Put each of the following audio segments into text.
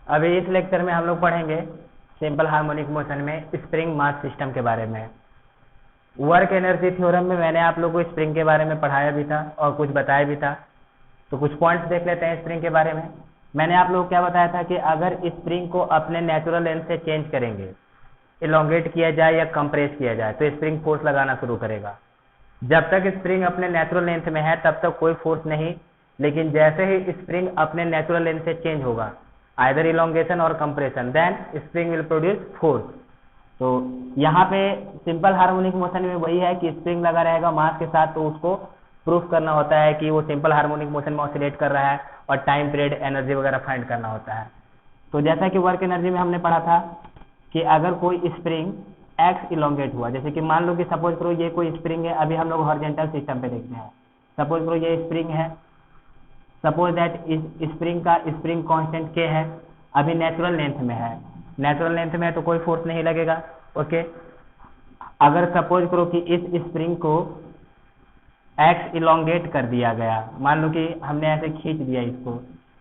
अभी इस लेक्चर में हम लोग पढ़ेंगे सिंपल हार्मोनिक मोशन में स्प्रिंग मास सिस्टम के बारे में। वर्क एनर्जी थ्योरम में मैंने आप लोगों को स्प्रिंग के बारे में पढ़ाया भी था और कुछ बताया भी था। तो कुछ पॉइंट्स देख लेते हैं स्प्रिंग के बारे में। मैंने आप लोगों को क्या बताया था कि अगर स्प्रिंग को अपने नेचुरल लेंथ से चेंज करेंगे, इलोंगेट किया जाए या कंप्रेस किया जाए, तो स्प्रिंग फोर्स लगाना शुरू करेगा। जब तक स्प्रिंग अपने नेचुरल लेंथ में है तब तक कोई फोर्स नहीं, लेकिन जैसे ही स्प्रिंग अपने नेचुरल लेंथ से चेंज होगा, आइदर इलोंगेशन और compression, then spring will produce force. तो यहाँ पे सिंपल हार्मोनिक मोशन में वही है कि स्प्रिंग लगा रहेगा मास के साथ, तो उसको प्रूफ करना होता है कि वो सिंपल हार्मोनिक मोशन में ऑसिलेट कर रहा है और टाइम पीरियड एनर्जी वगैरह फाइंड करना होता है। तो जैसा कि वर्क एनर्जी में हमने पढ़ा था कि अगर कोई स्प्रिंग एक्स इलोंगेट हुआ, जैसे कि मान लो कि सपोज करो ये कोई स्प्रिंग है, अभी हम लोग हॉरिजॉन्टल सिस्टम पे देखते हैं। सपोज करो ये स्प्रिंग है, सपोज दैट इस स्प्रिंग का स्प्रिंग कांस्टेंट के है, अभी नेचुरल लेंथ में है। नेचुरल लेंथ में है तो कोई फोर्स नहीं लगेगा। ओके, अगर सपोज करो कि इस स्प्रिंग को एक्स इलोंगेट कर दिया गया, मान लो कि हमने ऐसे खींच दिया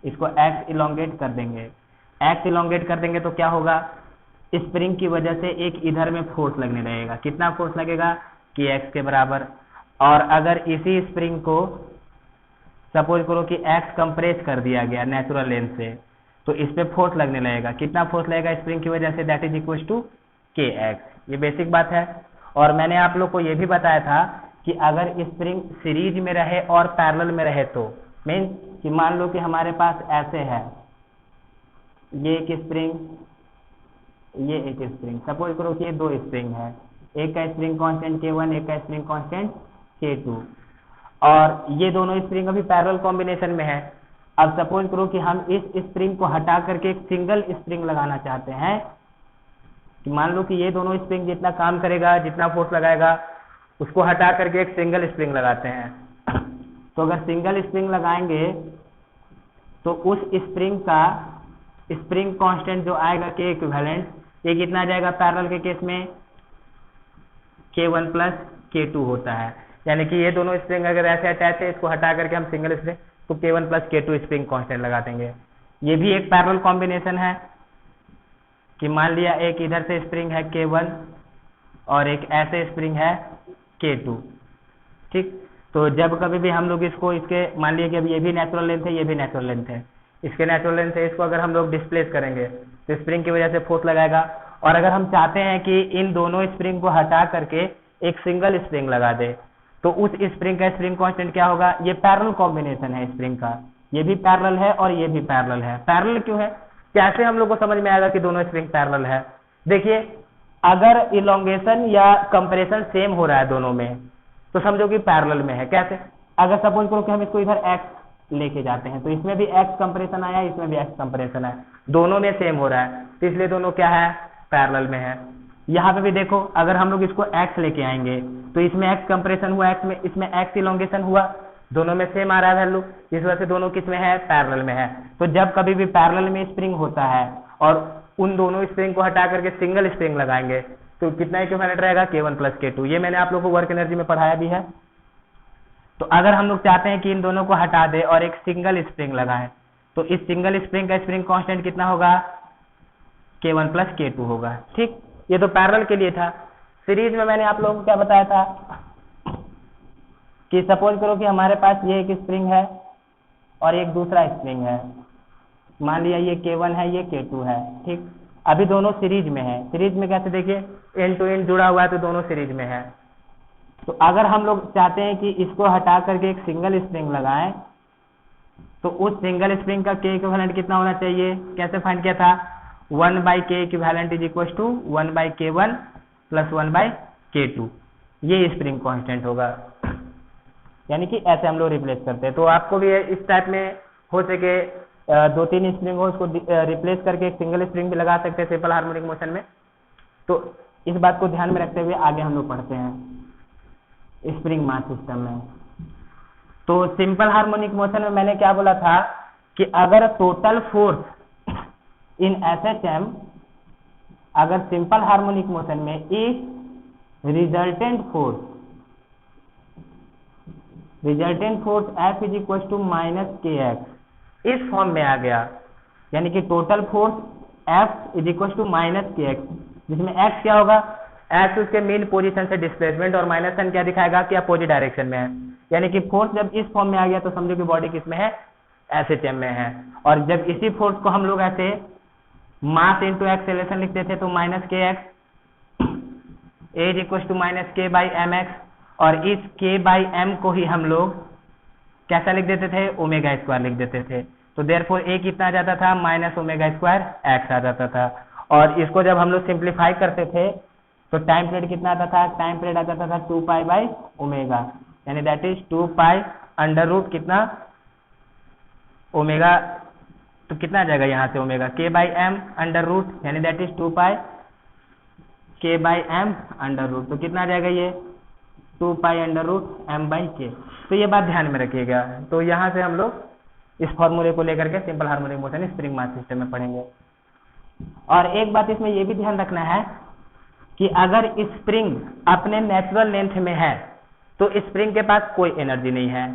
इसको एक्स इलोंगेट कर देंगे। एक्स इलोंगेट कर देंगे तो क्या होगा, स्प्रिंग की वजह से एक इधर में फोर्स लगने लगेगा। कितना फोर्स लगेगा कि एक्स के बराबर। और अगर इसी स्प्रिंग को सपोज करो कि एक्स कंप्रेस कर दिया गया नेचुरल लेंथ से, तो इस पे फोर्स लगने लगेगा। कितना फोर्स लगेगा स्प्रिंग की वजह से, that is equal to K x. ये बेसिक बात है। और मैंने आप लोग को ये भी बताया था कि अगर स्प्रिंग सीरीज में रहे और पैरेलल में रहे तो मीन कि मान लो कि हमारे पास ऐसे है, ये एक स्प्रिंग, ये एक स्प्रिंग, सपोज करो कि ये दो स्प्रिंग है, एक का स्प्रिंग कांस्टेंट K1, एक का स्प्रिंग कांस्टेंट K2, और ये दोनों स्प्रिंग अभी पैरेलल कॉम्बिनेशन में है। अब सपोज करो कि हम इस स्प्रिंग को हटा करके एक सिंगल स्प्रिंग लगाना चाहते हैं, कि मान लो कि ये दोनों स्प्रिंग जितना काम करेगा, जितना फोर्स लगाएगा, उसको हटा करके एक सिंगल स्प्रिंग लगाते हैं। तो अगर सिंगल स्प्रिंग लगाएंगे तो उस स्प्रिंग का स्प्रिंग कांस्टेंट जो आएगा के इक्विवेलेंट, ये कितना आ जाएगा पैरेलल के केस में, K1 प्लस K2 होता है। यानी कि ये दोनों स्प्रिंग अगर ऐसे अटैच है, इसको हटा करके हम सिंगल स्प्रिंग तो K1 plus K2 spring constant लगा देंगे। ये भी एक पैरेलल कॉम्बिनेशन है कि मान लिया एक इधर से स्प्रिंग है K1 और एक ऐसे स्प्रिंग है K2। ठीक, तो जब कभी भी हम लोग इसको इसके मान लिया कि अब ये भी नेचुरल लेंथ है, ये भी नेचुरल लेंथ है, इसके नेचुरल लेंथ से इसको अगर हम लोग डिस्प्लेस करेंगे तो स्प्रिंग की वजह से फोर्स लगाएगा। और अगर हम चाहते हैं कि इन दोनों स्प्रिंग को हटा करके एक सिंगल स्प्रिंग लगा दे, तो उस स्प्रिंग का स्प्रिंग कांस्टेंट क्या होगा, ये पैरेलल कॉम्बिनेशन है स्प्रिंग का, ये भी पैरेलल है और ये भी पैरेलल है। पैरेलल क्यों है, कैसे हम लोग को समझ में आएगा कि दोनों स्प्रिंग पैरेलल है। देखिए, अगर इलोंगेशन या कंप्रेशन सेम हो रहा है दोनों में तो समझो कि पैरेलल में है। कैसे, अगर सपोज करो कि हम इसको इधर एक्स लेके जाते हैं, तो इसमें भी एक्स कंप्रेशन आया, इसमें भी एक्स कंप्रेशन है, दोनों में सेम हो रहा है, तो इसलिए दोनों क्या है, पैरेलल में है। यहाँ पे भी देखो, अगर हम लोग इसको एक्स लेके आएंगे तो इसमें एक्स कंप्रेशन हुआ, एक्स में इसमें एक्स इलोंगेशन हुआ, दोनों में सेम आ रहा है वैल्यू, इस वजह से दोनों किस में है, पैरेलल में है। तो जब कभी भी पैरेलल में स्प्रिंग होता है और उन दोनों स्प्रिंग को हटा करके सिंगल स्प्रिंग लगाएंगे तो कितना इक्विवेलेंट रहेगा, K1 प्लस K2। ये मैंने आप लोगों को वर्क एनर्जी में पढ़ाया भी है। तो अगर हम लोग चाहते हैं कि इन दोनों को हटा दे और एक सिंगल स्प्रिंग लगाएं, तो इस सिंगल स्प्रिंग का स्प्रिंग कांस्टेंट कितना होगा, K1 प्लस K2 होगा। ठीक, ये तो पैरेलल के लिए था। सीरीज में मैंने आप लोगों को क्या बताया था कि सपोज करो कि हमारे पास ये एक स्प्रिंग है और एक दूसरा स्प्रिंग है, मान लिया ये K1 है, ये K2 है। ठीक, अभी दोनों सीरीज में है। सीरीज में कैसे, देखिए एंड टू एंड जुड़ा हुआ है तो दोनों सीरीज में है। तो अगर हम लोग चाहते हैं कि इसको हटा करके एक सिंगल स्प्रिंग लगाएं, तो उस सिंगल स्प्रिंग का के इक्विवेलेंट कितना होना चाहिए, कैसे फाइंड किया था, 1/k equivalent is equal to 1/K1 plus 1/K2, ये स्प्रिंग कांस्टेंट होगा। यानी कि ऐसे हम लोग रिप्लेस करते हैं। तो आपको भी इस टाइप में हो सके दो तीन स्प्रिंग हो, उसको रिप्लेस करके एक सिंगल स्प्रिंग भी लगा सकते हैं सिंपल हार्मोनिक मोशन में। तो इस बात को ध्यान में रखते हुए आगे हम लोग पढ़ते हैं स्प्रिंग मास सिस्टम में। तो सिंपल हार्मोनिक मोशन में मैंने क्या बोला था कि अगर टोटल फोर्स इन SHM, अगर सिंपल हार्मोनिक मोशन में if resultant force F is equal to minus KX इस फॉर्म में आ गया, यानी कि total force F is equal to minus के एक्स, जिसमें x क्या होगा, x उसके मीन पोजीशन से डिस्प्लेसमेंट और माइनस n क्या दिखाएगा कि अपोजिट डायरेक्शन में है। यानी कि फोर्स जब इस फॉर्म में आ गया तो समझो कि बॉडी किस में है, एसएचएम में है। और जब इसी फोर्स को हम लोग ऐसे मास इंटू एक्सेलरेशन लिखते थे तो माइनस के X is equal to minus के बाई एम एक्स, और इस के बाई एम को ही हम लोग कैसा लिख देते थे, ओमेगा स्क्वायर लिख देते थे। तो देयरफॉर ए कितना आ जाता था, माइनस ओमेगा स्क्वायर एक्स आ जाता था। और इसको जब हम लोग सिंप्लीफाई करते थे तो टाइम पीरियड कितना आता था, टाइम पीरियड आ जाता था 2 पाई बाई ओमेगा, यानी that is 2 pi under root कितना ओमेगा, तो कितना आ जाएगा यहाँ से omega K by M under root, यानी that is 2 pi K by M under root, तो कितना आ जाएगा ये 2 pi under root M by K. तो ये बात ध्यान में रखिएगा। तो यहाँ से हम लोग इस फॉर्मूले को लेकर के simple harmonic motion spring mass system में पढ़ेंगे। और एक बात इसमें ये भी ध्यान रखना है कि अगर स्प्रिंग अपने नेचुरल लेंथ में है तो स्प्रिंग के पास कोई एनर्जी नहीं है,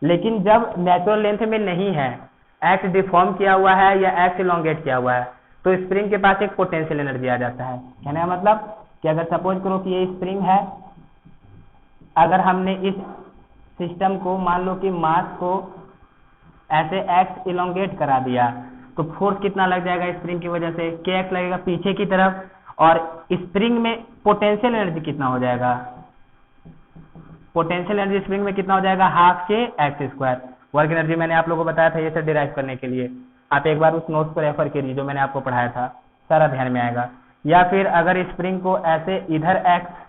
लेकिन जब नेचुरल लेंथ में नहीं है, एक्स डिफॉर्म किया हुआ है या एक्स इलोंगेट किया हुआ है, तो स्प्रिंग के पास एक पोटेंशियल एनर्जी आ जाता है। कहने का मतलब कि अगर सपोज करो कि ये स्प्रिंग है, अगर हमने इस सिस्टम को मान लो कि मास को ऐसे एक्स इलोंगेट करा दिया तो फोर्स कितना लग जाएगा स्प्रिंग की वजह से, के एक्स लगेगा पीछे की तरफ, और स्प्रिंग में पोटेंशियल एनर्जी कितना हो जाएगा, पोटेंशियल एनर्जी स्प्रिंग में कितना हो जाएगा, हाफ के एक्स स्क्वायर। वर्क एनर्जी मैंने आप लोगों को बताया था ये सब डिराइव करने के लिए, आप एक बार उस नोट्स को रेफर करिए जो मैंने आपको पढ़ाया था, सारा ध्यान में आएगा। या फिर अगर स्प्रिंग को ऐसे इधर एक्स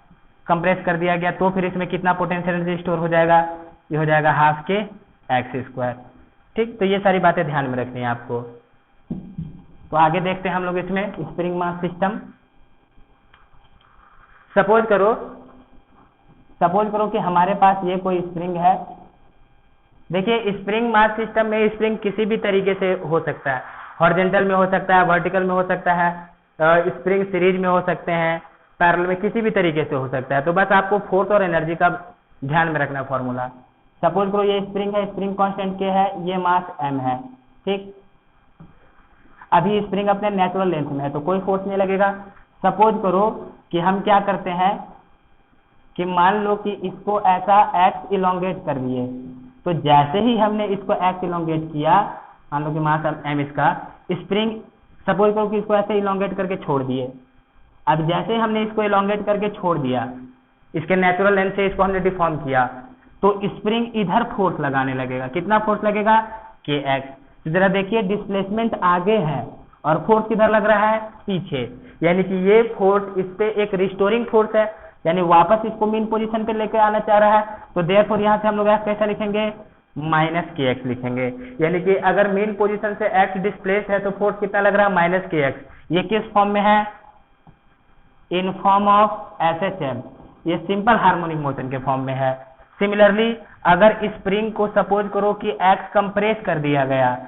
कंप्रेस कर दिया गया तो फिर इसमें कितना पोटेंशियल एनर्जी स्टोर हो जाएगा, ये हो जाएगा हाफ के एक्स स्क्वायर। ठीक, तो ये सारी बातें ध्यान में रखनी है आपको। तो आगे देखते हैं हम लोग इसमें स्प्रिंग मास सिस्टम। सपोज करो कि हमारे पास ये कोई स्प्रिंग है। देखिए स्प्रिंग मास सिस्टम में स्प्रिंग किसी भी तरीके से हो सकता है, हॉरिजॉन्टल में हो सकता है, वर्टिकल में हो सकता है, स्प्रिंग सीरीज में हो सकते हैं, पैरेलल में, किसी भी तरीके से हो सकता है। तो बस आपको फोर्स और एनर्जी का ध्यान में रखना फॉर्मूला। सपोज करो ये स्प्रिंग है, स्प्रिंग कांस्टेंट के है, ये मास m है। ठीक, अभी स्प्रिंग अपने नेचुरल लेंथ में है तो कोई फोर्स नहीं लगेगा। सपोज करो कि हम क्या करते हैं कि मान लो कि इसको ऐसा x इलोंगेट कर दिए, तो जैसे ही हमने इसको x इलोंगेट किया, मान लो कि मास m इसका, स्प्रिंग सपोज करो कि इसको ऐसे इलोंगेट करके छोड़ दिए। अब जैसे हमने इसको इलोंगेट करके छोड़ दिया, इसके नेचुरल लेंथ से इसको हमने डिफॉर्म किया, तो स्प्रिंग इधर फोर्स लगाने लगेगा। कितना फोर्स लगेगा, के एक्स। जरा देखिए डिस्प्लेसमेंट आगे है और फोर्स किधर लग रहा है, पीछे, यानी कि ये फोर्स इस पे एक रिस्टोरिंग फोर्स है, यानी वापस इसको मीन पोजीशन पे लेकर आना चाह रहा है। तो देयरफॉर यहाँ से हम लोग एक्स कैसा लिखेंगे, माइनस के एक्स लिखेंगे। यानी कि अगर मीन पोजीशन से एक्स डिस्प्लेस है तो फोर्स कितना लग रहा है, माइनस के एक्स। ये किस फॉर्म में है, इन फॉर्म ऑफ एसएचएम, ये सिंपल हार्मोनिक मोशन के फॉर्म में है। सिमिलरली अगर स्प्रिंग को सपोज करो कि एक्स कंप्रेस कर दिया गया,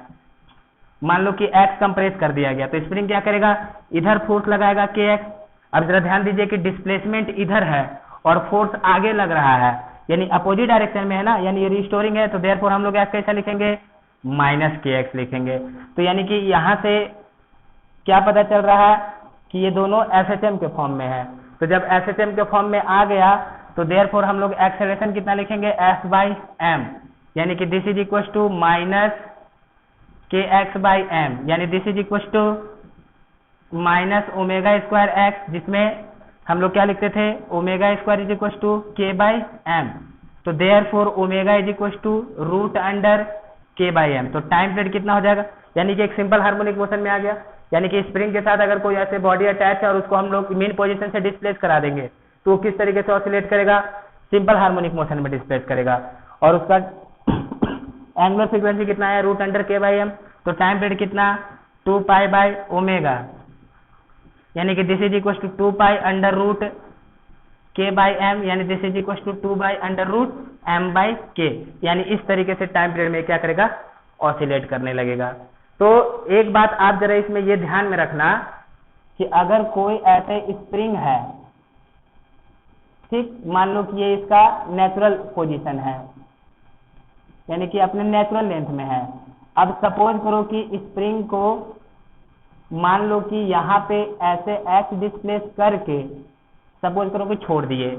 मान लो कि एक्स कंप्रेस कर दिया गया, तो स्प्रिंग क्या करेगा, इधर फोर्स लगाएगा के एक्स। अब जरा ध्यान दीजिए कि डिस्प्लेसमेंट इधर है और फोर्स आगे लग रहा है, यानी अपोजिट डायरेक्शन में है ना, यानी ये रिस्टोरिंग है। तो देयरफॉर हम लोग एक्स कैसा लिखेंगे, माइनस के एक्स लिखेंगे। तो यानी कि यहाँ से क्या पता चल रहा है कि ये दोनों एसएचएम के फॉर्म में है। तो जब एसएचएम के फॉर्म में आ गया तो देयरफॉर हम लोग एक्सेलरेशन कितना लिखेंगे, एफ बाई एम, यानी कि this is equal to minus के एक्स बाई एम, यानी this is equal to minus omega square X, जिसमें हम लोग क्या लिखते थे, omega square is equal to K by M. तो therefore omega is equal to root under K by M. तो टाइम पीरियड कितना हो जाएगा, यानी कि एक सिंपल हार्मोनिक मोशन में आ गया। यानी कि स्प्रिंग के साथ अगर कोई ऐसे बॉडी अटैच है और उसको हम लोग मेन पोजीशन से डिस्प्लेस करा देंगे तो वो किस तरीके से ऑसिलेट करेगा, सिंपल हार्मोनिक मोशन में डिस्प्लेस करेगा। और उसका एंगुलर फ्रीक्वेंसी कितना है, root under K by M. तो टाइम पीरियड कितना, 2 पाई बाई ओमेगा, यानी कि this is equal to 2 pi under root K by M, यानी this is equal to 2 by under root M by K. यानी इस तरीके से टाइम पीरियड में क्या करेगा, ऑसिलेट करने लगेगा। तो एक बात आप जरा इसमें ये ध्यान में रखना कि अगर कोई ऐसे स्प्रिंग है, ठीक, मान लो कि ये इसका नेचुरल पोजीशन है, यानी कि अपने नेचुरल लेंथ में है, अब सपोज करो कि स्प्रिंग को मान लो कि यहाँ पे ऐसे एक्स डिस्प्लेस करके सपोज करो कि छोड़ दिए,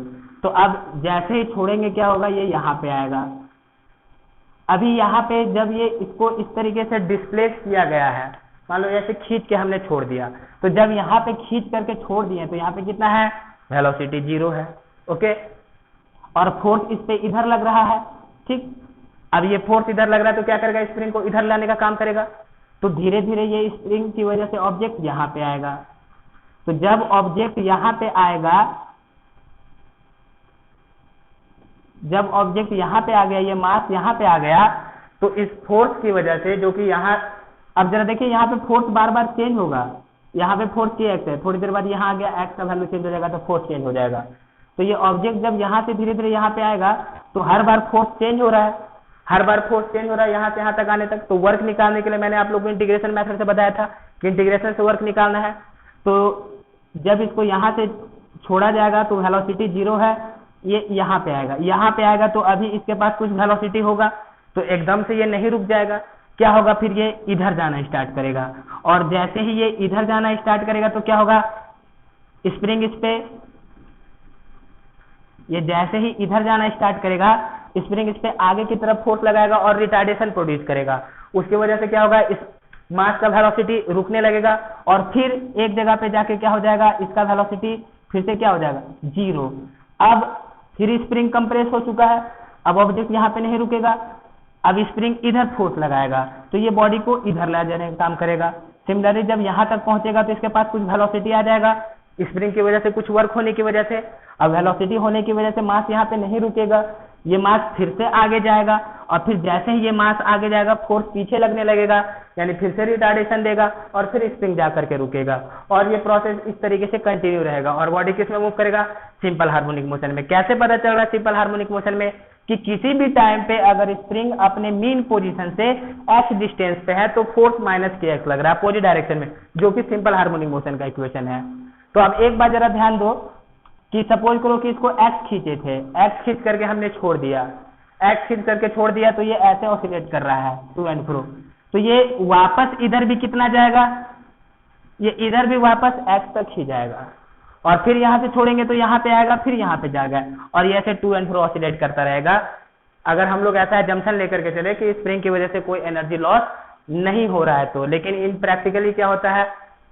तो अब जैसे ही छोड़ेंगे क्या होगा, ये यहाँ पे आएगा। अभी यहाँ पे जब ये इसको इस तरीके से डिस्प्लेस किया गया है, मान लो ऐसे खींच के हमने छोड़ दिया, तो जब यहाँ पे खींच करके छोड़ दिए तो यहाँ पे कितना है, वेलोसिटी 0 है। ओके, और फोर्स इस पे इधर लग रहा है। ठीक, अब ये फोर्स इधर लग रहा है तो क्या करेगा, स्प्रिंग को इधर लाने का काम करेगा। तो धीरे धीरे ये स्प्रिंग की वजह से ऑब्जेक्ट यहाँ पे आएगा। तो जब ऑब्जेक्ट यहाँ पे आएगा, जब ऑब्जेक्ट यहाँ पे आ गया, ये मास यहाँ पे आ गया, तो इस फोर्स की वजह से जो कि यहाँ, अब जरा देखिए यहाँ पे फोर्स बार बार चेंज होगा। यहाँ पे फोर्स की एक्स है, थोड़ी देर बाद यहाँ आ गया, एक्स का वैल्यू चेंज हो जाएगा तो फोर्स चेंज हो जाएगा। तो ये ऑब्जेक्ट जब यहाँ से धीरे धीरे यहाँ पे आएगा तो हर बार फोर्स चेंज हो रहा है, हर बार फोर्स चेंज हो रहा है यहाँ से यहाँ तक आने तक। तो वर्क निकालने के लिए मैंने आप लोगों को इंटीग्रेशन मेथड से बताया था कि इंटीग्रेशन से वर्क निकालना है। तो जब इसको यहाँ से छोड़ा जाएगा तो वेलोसिटी 0 है, ये यहाँ पे आएगा, यहाँ पे आएगा तो अभी इसके पास कुछ वेलोसिटी होगा, तो एकदम से ये नहीं रुक जाएगा। क्या होगा, फिर ये इधर जाना स्टार्ट करेगा, और जैसे ही ये इधर जाना स्टार्ट करेगा तो क्या होगा, स्प्रिंग इस पे, ये जैसे ही इधर जाना स्टार्ट करेगा स्प्रिंग इस पे आगे की तरफ फोर्स लगाएगा और रिटार्डेशन प्रोड्यूस करेगा। उसकी वजह से क्या होगा, इस मास का वेलोसिटी रुकने लगेगा और फिर एक जगह पे जाके क्या हो जाएगा, इसका वेलोसिटी फिर से क्या हो जाएगा, 0। अब फिर स्प्रिंग कंप्रेस हो चुका है, अब ऑब्जेक्ट यहाँ पे नहीं रुकेगा, अब स्प्रिंग इधर फोर्स लगाएगा तो ये बॉडी को इधर ले जाने का काम करेगा। सिमिलरली जब यहाँ तक पहुंचेगा तो इसके पास कुछ वेलोसिटी आ जाएगा स्प्रिंग की वजह से, कुछ वर्क होने की वजह से। अब वेलोसिटी होने की वजह से मास यहाँ पे नहीं रुकेगा, ये मास फिर से आगे जाएगा, और फिर जैसे ही ये मास आगे जाएगा फोर्स पीछे लगने लगेगा, यानी फिर से रिटार्डेशन देगा और फिर स्प्रिंग जा करके रुकेगा, और ये प्रोसेस इस तरीके से कंटिन्यू रहेगा। और बॉडी किस में मूव करेगा, सिंपल हार्मोनिक मोशन में। कैसे पता चल रहा है सिंपल हार्मोनिक मोशन में, कि किसी भी टाइम पे अगर स्प्रिंग अपने मीन पोजीशन से x डिस्टेंस पे है तो फोर्स माइनस kx लग रहा है अपोजिट डायरेक्शन में, जो कि सिंपल हार्मोनिक मोशन का इक्वेशन है। तो अब एक बार जरा ध्यान दो कि सपोज करो कि इसको x खींचे थे, x खींच करके हमने छोड़ दिया, x खींच करके छोड़ दिया तो ये ऐसे ऑसिलेट कर रहा है टू एंड फ्रो, तो ये वापस इधर भी कितना जाएगा, ये इधर भी वापस x तक ही जाएगा, और फिर यहाँ से छोड़ेंगे तो यहाँ पे आएगा, फिर यहाँ पे जाएगा, और ये ऐसे टू एंड फ्रो ऑसिलेट करता रहेगा। अगर हम लोग ऐसा जंक्शन लेकर के चले कि स्प्रिंग की वजह से कोई एनर्जी लॉस नहीं हो रहा है तो, लेकिन इन प्रैक्टिकली क्या होता है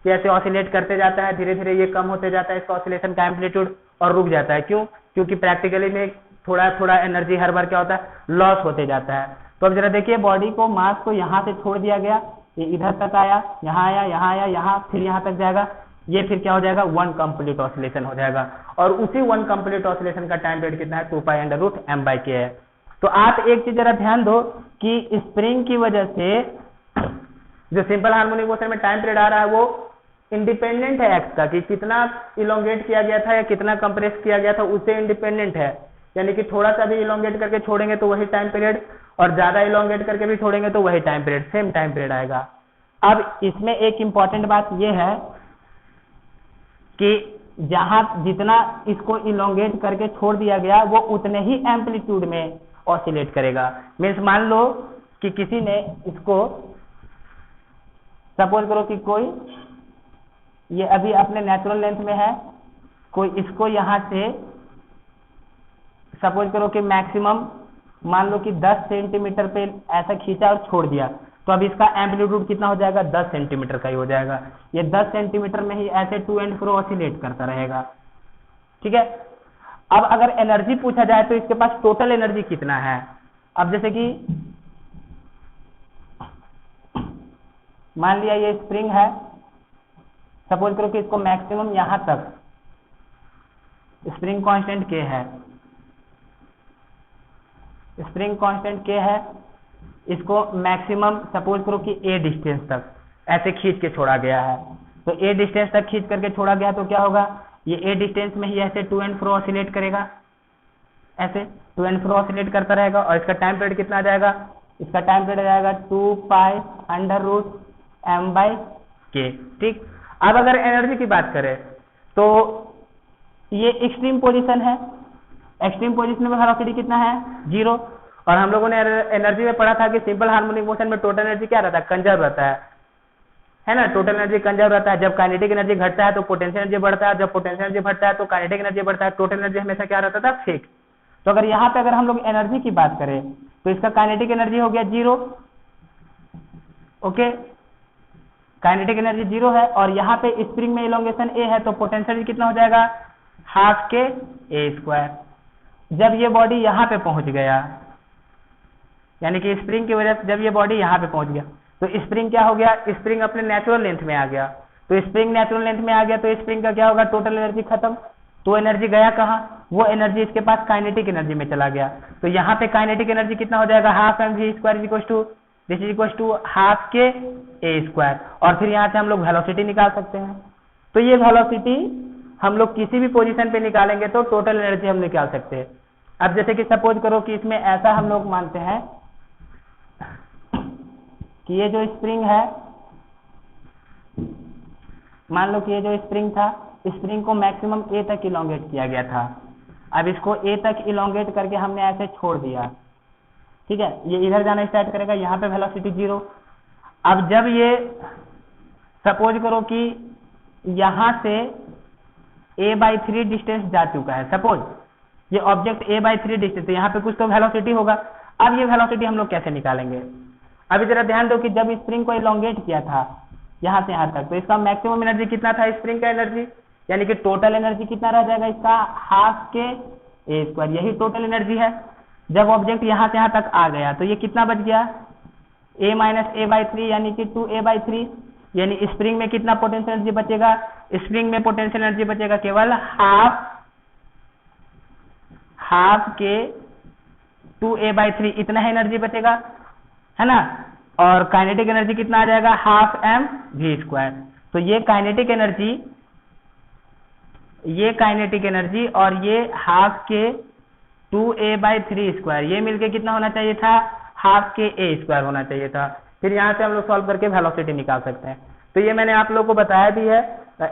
कि ऐसे ऑसिलेट करते जाता है, धीरे धीरे ये कम होते जाता है इसका ऑसिलेशन का एम्पलीट्यूड, और रुक जाता है। क्यों, क्योंकि प्रैक्टिकली में थोड़ा थोड़ा एनर्जी हर बार क्या होता है, लॉस होते जाता है। तो अब जरा देखिए, बॉडी को मास को यहाँ से छोड़ दिया गया, ये इधर तक आया, यहाँ आया, यहाँ आया, यहाँ, फिर यहाँ तक जाएगा, ये फिर क्या हो जाएगा, 1 कंप्लीट ऑसिलेशन हो जाएगा, और उसी 1 कंप्लीट ऑसिलेशन का टाइम पीरियड कितना है, 2π√m/k है। तो आप एक चीज जरा ध्यान दो कि स्प्रिंग की वजह से जो सिंपल हार्मोनिक मोशन में टाइम पीरियड आ रहा है वो इंडिपेंडेंट है एक्स का, कि कितना इलोंगेट किया गया था या कितना कंप्रेस किया गया था उससे इंडिपेंडेंट है। यानी कि थोड़ा सा भी इलोंगेट करके छोड़ेंगे तो वही टाइम पीरियड, और ज्यादा इलोंगेट करके भी छोड़ेंगे तो वही time period, same time period आएगा। अब इसमें एक इंपॉर्टेंट बात यह है कि जहां जितना इसको इलोंगेट करके छोड़ दिया गया वो उतने ही एम्पलीट्यूड में ऑसिलेट करेगा। मीन्स मान लो कि किसी ने इसको, सपोज करो कि कोई ये अभी अपने नेचुरल लेंथ में है, कोई इसको यहां से सपोज करो कि मैक्सिमम मान लो कि 10 सेंटीमीटर पे ऐसा खींचा और छोड़ दिया, तो अब इसका एम्पलीट्यूड कितना हो जाएगा, 10 सेंटीमीटर का ही हो जाएगा। ये 10 सेंटीमीटर में ही ऐसे टू एंड फ्रो ऑसिलेट करता रहेगा। ठीक है, अब अगर एनर्जी पूछा जाए तो इसके पास टोटल एनर्जी कितना है। अब जैसे कि मान लिया ये स्प्रिंग है, सपोज करो कि इसको मैक्सिमम यहां तक स्प्रिंग कांस्टेंट k है, स्प्रिंग कांस्टेंट k है, इसको मैक्सिमम सपोज करो कि a डिस्टेंस तक ऐसे खींच के छोड़ा गया है, तो a डिस्टेंस तक खींच करके छोड़ा गया तो क्या होगा, ये a डिस्टेंस में ही ऐसे टू एंड फ्रो ऑसिलेट करेगा, ऐसे टू एंड फ्रो ऑसिलेट करता रहेगा, और इसका टाइम पीरियड कितना आ जाएगा, इसका टाइम पीरियड आ जाएगा 2π√m/k। ठीक, अब अगर एनर्जी की बात करें तो ये एक्सट्रीम पोजीशन है, एक्सट्रीम पोजीशन में वेलोसिटी कितना है, 0, और हम लोगों ने एनर्जी में पढ़ा था कि सिंपल हार्मोनिक मोशन में टोटल एनर्जी क्या रहता है, कंजर्व रहता है ना। टोटल एनर्जी कंजर्व रहता है। जब काइनेटिक एनर्जी घटता है तो पोटेंशियल एनर्जी बढ़ता है, जब पोटेंशियल एनर्जी बढ़ता है तो काइनेटिक एनर्जी बढ़ता है। टोटल एनर्जी हमेशा क्या रहता था, फिक्स। तो अगर यहाँ पे अगर हम लोग एनर्जी की बात करें तो इसका काइनेटिक एनर्जी हो गया 0, ओके, काइनेटिक एनर्जी 0 है। और यहाँ पे स्प्रिंग में इलोंगेशन a है तो पोटेंशियल एनर्जी कितना हो जाएगा, हाफ के a स्क्वायर। जब ये बॉडी यहाँ पे पहुंच गया, यानी कि स्प्रिंग की वजह से जब ये बॉडी यहाँ पे पहुंच गया तो स्प्रिंग क्या हो गया, स्प्रिंग अपने नेचुरल लेंथ में आ गया। तो स्प्रिंग नेचुरल लेंथ में आ गया तो स्प्रिंग का क्या होगा, टोटल एनर्जी खत्म। तो एनर्जी गया कहाँ, वो एनर्जी इसके पास काइनेटिक एनर्जी में चला गया। तो यहाँ पे काइनेटिक एनर्जी कितना हो जाएगा, half mv square this is equal to half K a square. और फिर यहाँ से हम लोग वेलोसिटी निकाल सकते हैं। तो ये वेलोसिटी हम लोग किसी भी पोजीशन पे निकालेंगे तो टोटल एनर्जी हम निकाल सकते हैं। अब जैसे कि सपोज करो कि इसमें ऐसा हम लोग मानते हैं कि ये जो स्प्रिंग है, मान लो कि ये जो स्प्रिंग था, स्प्रिंग को मैक्सिमम a तक इलोंगेट किया गया था। अब इसको a तक इलोंगेट करके हमने ऐसे छोड़ दिया, ठीक है। ये इधर जाना स्टार्ट करेगा, यहाँ पे वेलोसिटी 0। अब जब ये सपोज करो कि यहाँ से a/3 डिस्टेंस जा चुका है, सपोज ये ऑब्जेक्ट a/3 डिस्टेंस, तो यहाँ पे कुछ तो वेलोसिटी होगा। अब ये वेलोसिटी हम लोग कैसे निकालेंगे, अभी जरा ध्यान दो कि जब स्प्रिंग को इलोंगेट किया था यहाँ से यहाँ तक, तो इसका मैक्सिमम एनर्जी कितना था, स्प्रिंग का एनर्जी, यानी कि टोटल एनर्जी कितना रह जाएगा इसका, हाफ के a स्क्वायर, यही टोटल एनर्जी है। जब ऑब्जेक्ट यहाँ से यहाँ तक आ गया तो ये कितना बच गया, a माइनस a/3 यानी कि 2a/3, यानी स्प्रिंग में कितना पोटेंशियल एनर्जी बचेगा, स्प्रिंग में पोटेंशियल एनर्जी बचेगा केवल हाफ के 2a/3, इतना ही एनर्जी बचेगा, है ना। और काइनेटिक एनर्जी कितना आ जाएगा, हाफ mv स्क्वायर। तो ये काइनेटिक एनर्जी और ये हाफ के 2a/3 स्क्वायर, ये मिलके कितना होना चाहिए था, हाफ के a स्क्वायर होना चाहिए था। फिर यहाँ से हम लोग सॉल्व करके वेलोसिटी निकाल सकते हैं। तो ये मैंने आप लोग को बताया भी है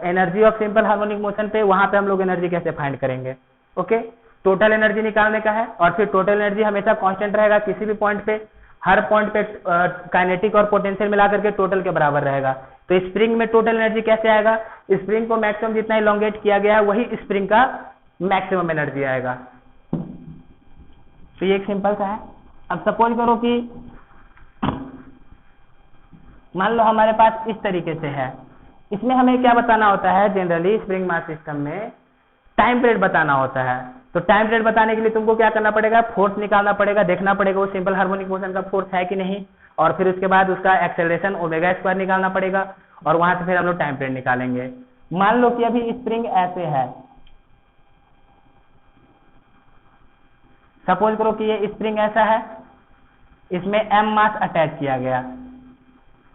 energy of simple harmonic motion पे, वहां पे हम लोग एनर्जी कैसे फाइंड करेंगे, ओके। टोटल एनर्जी निकालने का है और फिर टोटल एनर्जी हमेशा कांस्टेंट रहेगा किसी भी पॉइंट पे, हर पॉइंट पे काइनेटिक और पोटेंशियल मिला करके टोटल के बराबर रहेगा। तो स्प्रिंग में टोटल एनर्जी कैसे आएगा, स्प्रिंग को मैक्सिमम जितना इलोंगेट किया गया है वही स्प्रिंग का मैक्सिमम एनर्जी आएगा। तो ये एक सिंपल सा है। अब सपोज करो कि मान लो हमारे पास इस तरीके से है, इसमें हमें क्या बताना होता है, जनरली स्प्रिंग मास सिस्टम में टाइम पीरियड बताना होता है। तो टाइम पीरियड बताने के लिए तुमको क्या करना पड़ेगा, फोर्स निकालना पड़ेगा, देखना पड़ेगा वो सिंपल हार्मोनिक मोशन का फोर्स है कि नहीं, और फिर उसके बाद उसका एक्सेलरेशन ओमेगा स्क्वायर निकालना पड़ेगा, और वहां से फिर हम लोग टाइम पीरियड निकालेंगे। मान लो कि अभी स्प्रिंग ऐसे है, सपोज करो कि ये स्प्रिंग ऐसा है, इसमें m मास अटैच किया गया,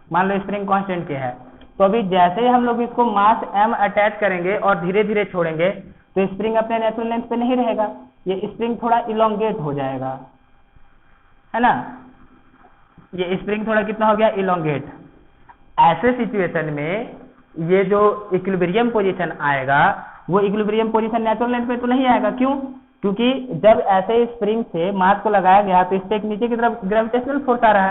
मान लो स्प्रिंग कांस्टेंट के है। तो अभी जैसे ही हम लोग इसको मास m अटैच करेंगे और धीरे धीरे छोड़ेंगे तो स्प्रिंग अपने नेचुरल लेंथ पे नहीं रहेगा, ये स्प्रिंग थोड़ा इलोंगेट हो जाएगा, है ना। ये स्प्रिंग थोड़ा कितना हो गया, इलोंगेट। ऐसे सिचुएशन में ये जो इक्विलिब्रियम पोजीशन आएगा वो इक्विलिब्रियम पोजीशन नेचुरल लेंथ पे तो नहीं आएगा। क्यों, क्योंकि जब ऐसे स्प्रिंग से मास को लगाया गया तो इस पे एक नीचे की तरफ ग्रेविटेशनल फोर्स आ रहा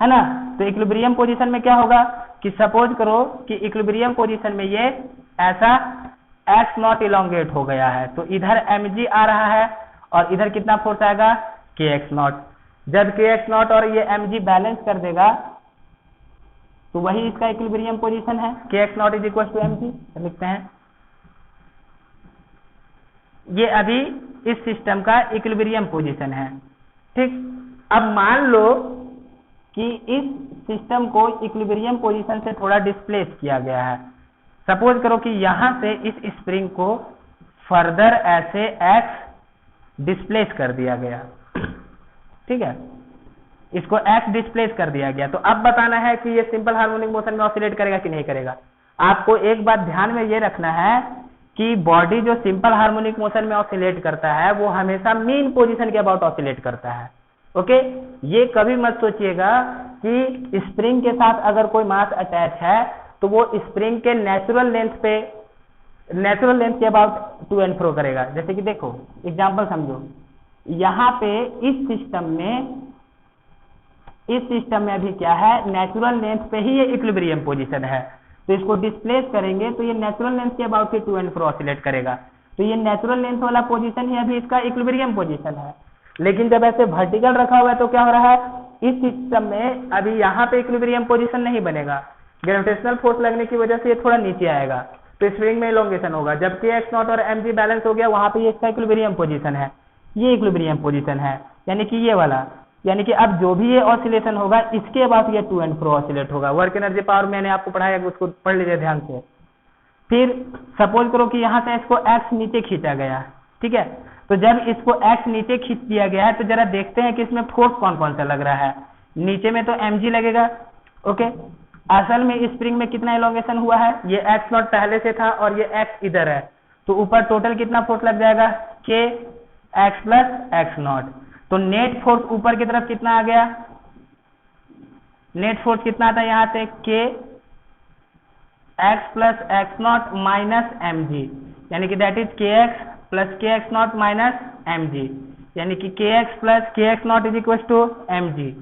है ना। तो इक्विलिब्रियम पोजीशन में क्या होगा कि सपोज करो कि इक्विलिब्रियम पोजीशन में ये ऐसा x नॉट इलोंगेट हो गया है, तो इधर mg आ रहा है और इधर कितना फोर्स आएगा, kx नॉट। जब kx नॉट और ये mg बैलेंस कर देगा तो वही इसका इक्विलिब्रियम पोजीशन है, kx naught is equal to mg लिखते हैं। ये अभी इस सिस्टम का इक्विलिब्रियम पोजीशन है, ठीक। अब मान लो कि इस सिस्टम को इक्विलिब्रियम पोजीशन से थोड़ा डिस्प्लेस किया गया है। सपोज करो कि यहां से इस स्प्रिंग को फर्दर ऐसे x डिस्प्लेस कर दिया गया, ठीक है, इसको x डिस्प्लेस कर दिया गया। तो अब बताना है कि ये सिंपल हार्मोनिक मोशन में ऑसिलेट करेगा कि नहीं करेगा। आपको एक बात ध्यान में ये रखना है कि बॉडी जो सिंपल हार्मोनिक मोशन में ऑसिलेट करता है वो हमेशा मीन पोजीशन के अबाउट ऑसिलेट करता है, ओके। ये कभी मत सोचिएगा कि स्प्रिंग के साथ अगर कोई मास अटैच है तो वो स्प्रिंग के नेचुरल लेंथ के अबाउट टू एंड फ्रो करेगा। जैसे कि देखो एग्जांपल समझो, यहाँ पे इस सिस्टम में अभी क्या है, नेचुरल लेंथ पे ही ये इक्विलिब्रियम पोजीशन है। तो इसको डिस्प्लेस करेंगे तो ये नेचुरल लेंथ के अबाउट ही टू एंड फ्रो ऑसिलेट करेगा। तो ये नेचुरल लेंथ वाला पोजीशन ही अभी इसका इक्विलिब्रियम पोजीशन है। लेकिन जब ऐसे वर्टिकल रखा हुआ है तो क्या हो रहा है, इस सिस्टम में अभी यहाँ पे इक्विलिब्रियम पोजीशन नहीं बनेगा, ग्रेविटेशनल फोर्स लगने की वजह से ये थोड़ा नीचे आएगा, तो स्प्रिंग में इलोंगेशन होगा। जब kx0 और mg बैलेंस हो गया, वहां पे ये इसका इक्विलिब्रियम पोजीशन है, ये इक्विलिब्रियम पोजीशन है, यानी कि ये वाला। यानी कि अब जो भी ये ऑसिलेशन होगा इसके बाद ये टू एंड फ्रो ऑसिलेट होगा। वर्क एनर्जी पावर मैंने आपको पढ़ाया, उसको पढ़ लीजिए ध्यान से। फिर सपोज करो कि यहाँ से इसको x नीचे खींचा गया, ठीक है। तो जब इसको x नीचे खींच दिया गया है तो जरा देखते हैं कि इसमें फोर्स कौन कौन सा लग रहा है। नीचे में तो mg लगेगा, ओके। असल में स्प्रिंग में कितना इलोंगेशन हुआ है, ये x0 पहले से था और ये x इधर है, तो ऊपर टोटल कितना फोर्स लग जाएगा, k x प्लस x0। तो नेट फोर्स ऊपर की तरफ कितना आ गया, नेट फोर्स कितना आता है यहाँ से, k x plus x0 minus mg, यानी कि that is kx plus kx0 minus mg, यानी कि kx plus kx0 is equal to mg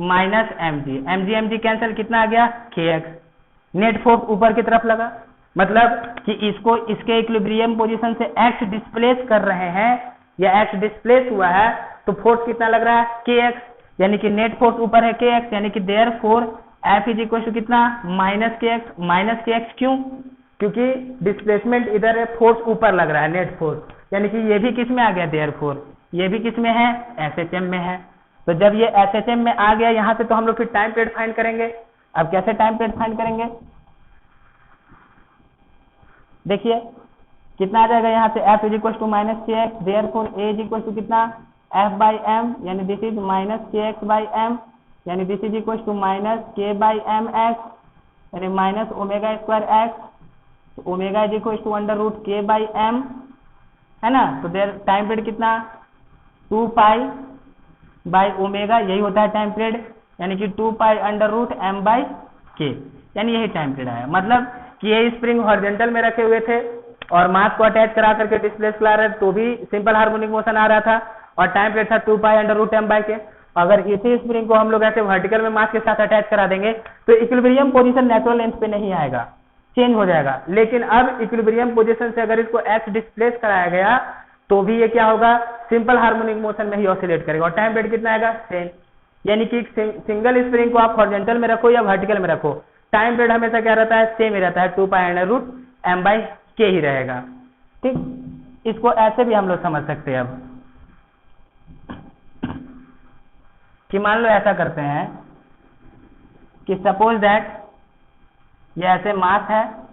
minus mg cancel, कितना आ गया, kx। नेट फोर्स ऊपर की तरफ लगा, मतलब कि इसको इसके इक्विलिब्रियम पोजीशन से x डिस्प्लेस कर रहे हैं, या x डिस्प्लेस हुआ है, तो फोर्स कितना लग रहा है, kx, यानी कि नेट फोर्स ऊपर है kx, यानी कि therefore F is equal to कितना, माइनस kx। क्यों, क्योंकि डिस्प्लेसमेंट इधर है, फोर्स ऊपर लग रहा है, नेट फोर्स, यानी कि ये भी किस में आ गया, देयरफॉर ये भी किस में है, SHM में है। तो जब ये SHM में आ गया यहाँ से, तो हम लोग फिर टाइम पीरियड फाइंड करेंगे। अब कैसे टाइम पीरियड फाइंड करेंगे, देखिए कितना आ जाएगा यहाँ से, F is equal to minus kx, therefore A is equal to कितना, F बाई m, यानी this is minus kx by m, यानी this is equal to minus k by m x, यानी minus omega square x, omega is equal to under root k by m, है ना। तो देर time period कितना, 2 pi by omega, यही होता है time period, यानी कि 2 pi under root m by k, यानी यही टाइम पीरियड आया। मतलब कि ये स्प्रिंग हॉरिजॉन्टल में रखे हुए थे और मास को अटैच करा करके डिस्प्लेस करा रहे, तो भी सिंपल हार्मोनिक मोशन आ रहा था, और टाइम पीरियड था 2 pi under root m by k। अगर इसी स्प्रिंग को हम लोग ऐसे वर्टिकल में मास के साथ अटैच करा देंगे तो इक्विलिब्रियम पोजीशन नेचुरल लेंथ पे नहीं आएगा, चेंज हो जाएगा। लेकिन अब इक्विलिब्रियम पोजीशन से अगर इसको x डिस्प्लेस कराया गया तो भी ये क्या होगा, सिंपल हार्मोनिक मोशन में ही ऑसिलेट करेगा, और टाइम पीरियड कितना आएगा, सेम। यानी कि सिंगल स्प्रिंग को आप हॉरिजॉन्टल में रखो या वर्टिकल में रखो, टाइम पीरियड हमेशा क्या रहता है, सेम ही रहता है, 2 pi under root m by k ही रहेगा, ठीक। इसको ऐसे भी हम लोग समझ सकते हैं अब, कि मान लो ऐसा करते हैं कि सपोज दैट ये ऐसे मास है,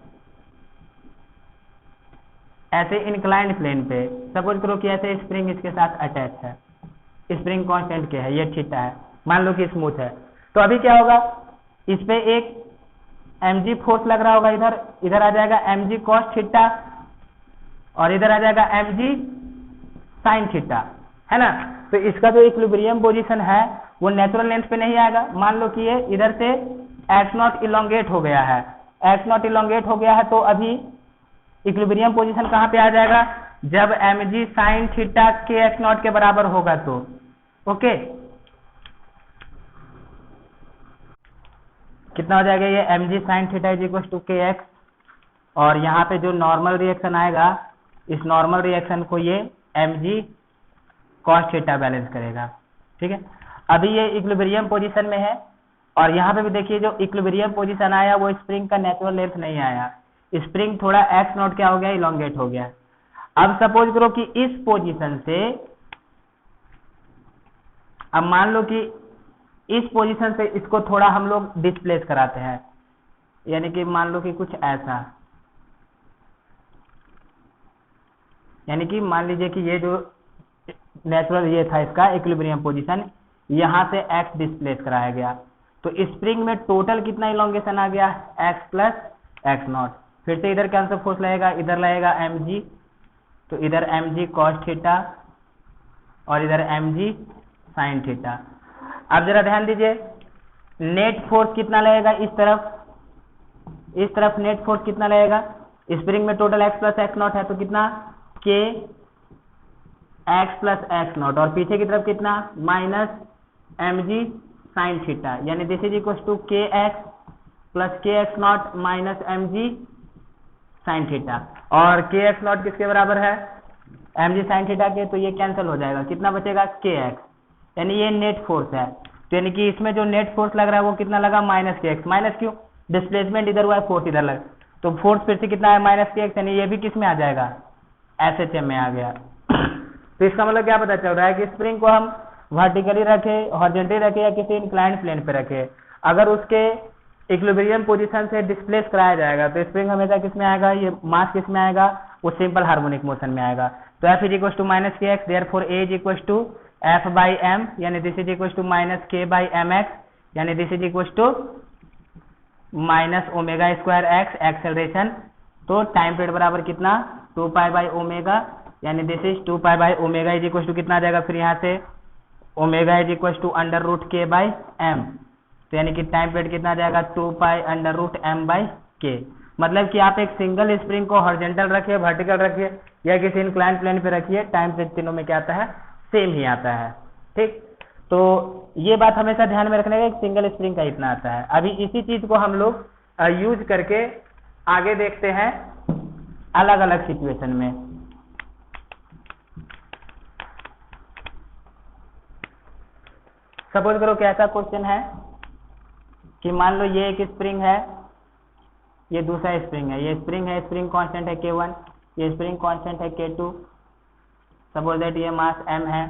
ऐसे इंक्लाइंड प्लेन पे, सपोज करो कि ऐसे स्प्रिंग इसके साथ अटैच है, स्प्रिंग कांस्टेंट के है, ये थीटा है, मान लो कि स्मूथ है। तो अभी क्या होगा, इस पे एक mg फोर्स लग रहा होगा, इधर आ जाएगा mg cos थीटा, और इधर आ जाएगा mg sin थीटा, है ना। तो इसका जो इक्विलिब्रियम पोजीशन है वो नेचुरल लेंथ पे नहीं आएगा। मान लो कि ये इधर से x0 इलोंगेट हो गया है, x0 इलोंगेट हो गया है, तो अभी इक्विलिब्रियम पोजीशन कहाँ पे आ जाएगा, जब mg sin थीटा kx0 के बराबर होगा तो, ओके। कितना हो जाएगा ये, mg sin theta is equal to kx, और यहाँ पे जो नॉर्मल रिएक्शन आएगा, इस नॉर्मल रिएक्शन को ये mg cos थीटा बैलेंस करेगा, ठीक है। अभी ये इक्विलिब्रियम पोजीशन में है, और यहाँ पे भी देखिए जो इक्विलिब्रियम पोजीशन आया वो स्प्रिंग का नेचुरल लेंथ नहीं आया, स्प्रिंग थोड़ा x0 क्या हो गया, इलोंगेट हो गया। अब सपोज करो कि इस पोजीशन से, अब मान लो कि इस पोजीशन से इसको थोड़ा हम लोग डिस्प्लेस कराते हैं, यानी कि मान लो कि कुछ ऐसा, यानी कि मान लीजिए कि ये जो नेचुरल ये था इसका इक्विलिब्रियम पोजीशन, यहाँ से x डिस्प्लेस कराया गया, तो स्प्रिंग में टोटल कितना इलोंगेशन आ गया, x प्लस x0। फिर से इधर कौन सा फोर्स लगेगा, इधर लगेगा mg, तो इधर mg cos थीटा और इधर mg sin थीटा। अब जरा ध्यान दीजिए, नेट फोर्स कितना लगेगा, इस तरफ नेट फोर्स कितना लगेगा, स्प्रिंग में टोटल x प्लस x0 है, तो कितना, k x plus X naught, और पीछे की तरफ कितना माइनस mg साइन थीटा, यानी this is equal to K X plus K X naught minus mg sine theta. और के एक्स नॉट किसके बराबर है mg साइन थीटा के, तो ये कैंसिल हो जाएगा, कितना बचेगा के एक्स, यानी ये नेट फोर्स है। तो यानी कि इसमें जो नेट फोर्स लग रहा है वो कितना लगा माइनस के एक्स, माइनस क्यों, डिस्प्लेसमेंट इधर हुआ है, फोर्स इधर लगा, तो फोर्स फिर से कितना है माइनस के एक्स, यानी ये भी किस में आ जाएगा SHM में आ गया। तो इसका मतलब क्या पता चल रहा है कि स्प्रिंग को हम वर्टिकली रखे, हॉरिजॉन्टली रखे या किसी इंक्लाइंड प्लेन पे रखे, अगर उसके इक्विलिब्रियम पोजीशन से डिस्प्लेस कराया जाएगा तो स्प्रिंग हमेशा किस में आएगा, ये मास किस में आएगा, वो सिंपल हार्मोनिक मोशन में आएगा। तो F is equal to minus के x, therefore A is equal to F by M, यानी this is equal to minus के बाई एम एक्स, यानी this is equal to minus omega square x acceleration. तो time period बराबर कितना 2 pi by omega, यानी this is 2 pi by omega is equal to कितना आ जाएगा, फिर यहाँ से omega is equal to under root K by M, तो यानी कि टाइम पीरियड कितना आ जाएगा 2 pi under root M by K. मतलब कि आप एक सिंगल स्प्रिंग को हॉरिजॉन्टल रखिए, वर्टिकल रखिए या किसी इंक्लाइंड प्लेन पे रखिए, टाइम पीरियड तीनों में क्या आता है, सेम ही आता है। ठीक, तो ये बात हमेशा ध्यान में रखने का, एक सिंगल स्प्रिंग का इतना आता है। अभी इसी चीज को हम लोग यूज करके आगे देखते हैं अलग अलग सिचुएशन में। सपोज करो कि ऐसा क्वेश्चन है कि मान लो ये एक स्प्रिंग है, ये दूसरा स्प्रिंग है, ये स्प्रिंग है, स्प्रिंग कांस्टेंट है K1, ये स्प्रिंग कांस्टेंट है K2, सपोज दैट ये मास m है,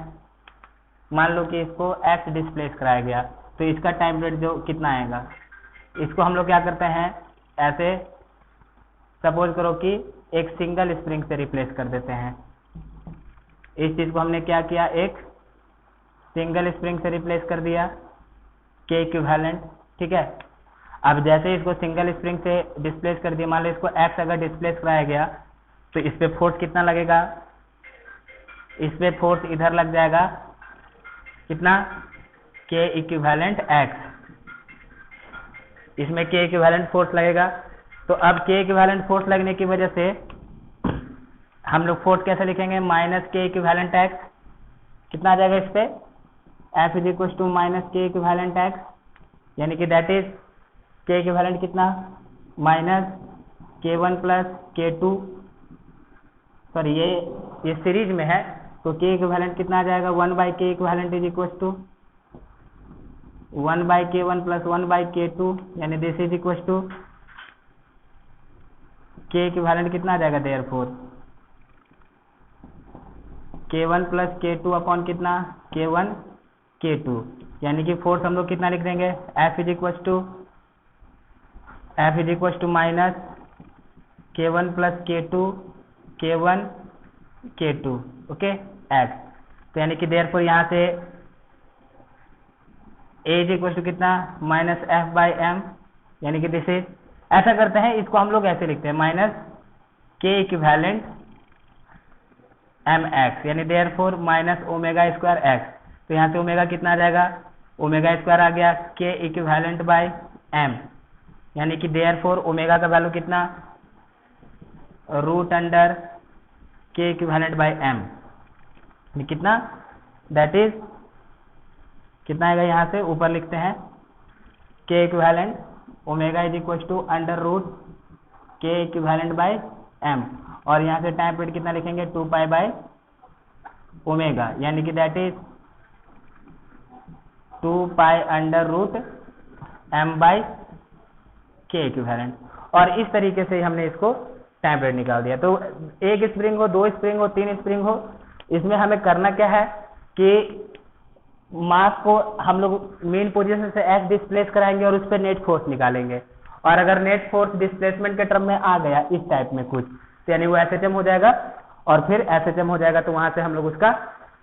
मान लो कि इसको x डिस्प्लेस कराया गया, तो इसका टाइम पीरियड जो कितना आएगा, इसको हम लोग क्या करते हैं ऐसे, सपोज करो कि एक सिंगल स्प्रिंग से रिप्लेस कर देते हैं। इस चीज को हमने क्या किया, एक सिंगल स्प्रिंग से रिप्लेस कर दिया K इक्विवेलेंट, ठीक है। अब जैसे इसको सिंगल स्प्रिंग से डिस्प्लेस कर दिया, मान लो इसको x अगर डिस्प्लेस कराया गया तो इस पे फोर्स कितना लगेगा, इस पे फोर्स इधर लग जाएगा कितना K इक्विवेलेंट x, इसमें K इक्विवेलेंट फोर्स लगेगा। तो अब K इक्विवेलेंट फोर्स लगने की वजह से हम लोग फोर्स कैसे लिखेंगे, माइनस K इक्विवेलेंट x, कितना आ जाएगा इस पे F is equal to minus K equivalent x, यानी कि दैट इज K इक्विवेलेंट कितना minus K1 plus K2, sorry ये सीरीज में है तो K इक्विवेलेंट कितना आ जाएगा 1 by K equivalent is equal to 1 by K1 plus 1 by K2, यानी this is equal to K equivalent कितना आ जाएगा, therefore K1 plus K2 upon कितना K1 K2, यानी कि फोर्स हम लोग कितना लिख देंगे F is equal to minus K1 plus K2 K1 K2, okay X। तो यानी कि देयरफॉर यहाँ से A इज इक्वल टू कितना माइनस F बाई एम, यानी कि दिस इज, ऐसा करते हैं इसको हम लोग ऐसे लिखते हैं माइनस K इक्विवेलेंट mx, यानी therefore minus omega square x। तो यहाँ से ओमेगा कितना आ जाएगा, ओमेगा स्क्वायर आ गया K इक्विवेलेंट बाई m, यानी कि देयरफॉर ओमेगा का वैल्यू कितना root under K equivalent by m, कितना दैट इज कितना आएगा, यहाँ से ऊपर लिखते हैं K equivalent omega is equal to under root K equivalent by m, और यहाँ से टाइम पीरियड कितना लिखेंगे 2 पाई बाई ओमेगा, यानी कि that is 2 pi under root m by K equivalent. और इस तरीके से हमने इसको टाइम पीरियड निकाल दिया। तो एक स्प्रिंग हो, दो स्प्रिंग हो, तीन स्प्रिंग हो, इसमें हमें करना क्या है कि मास को हम लोग मेन पोजीशन से x डिस्प्लेस कराएंगे और उस पर नेट फोर्स निकालेंगे, और अगर नेट फोर्स डिस्प्लेसमेंट के टर्म में आ गया इस टाइप में कुछ, तो यानी वो SHM हो जाएगा, और फिर SHM हो जाएगा तो वहां से हम लोग उसका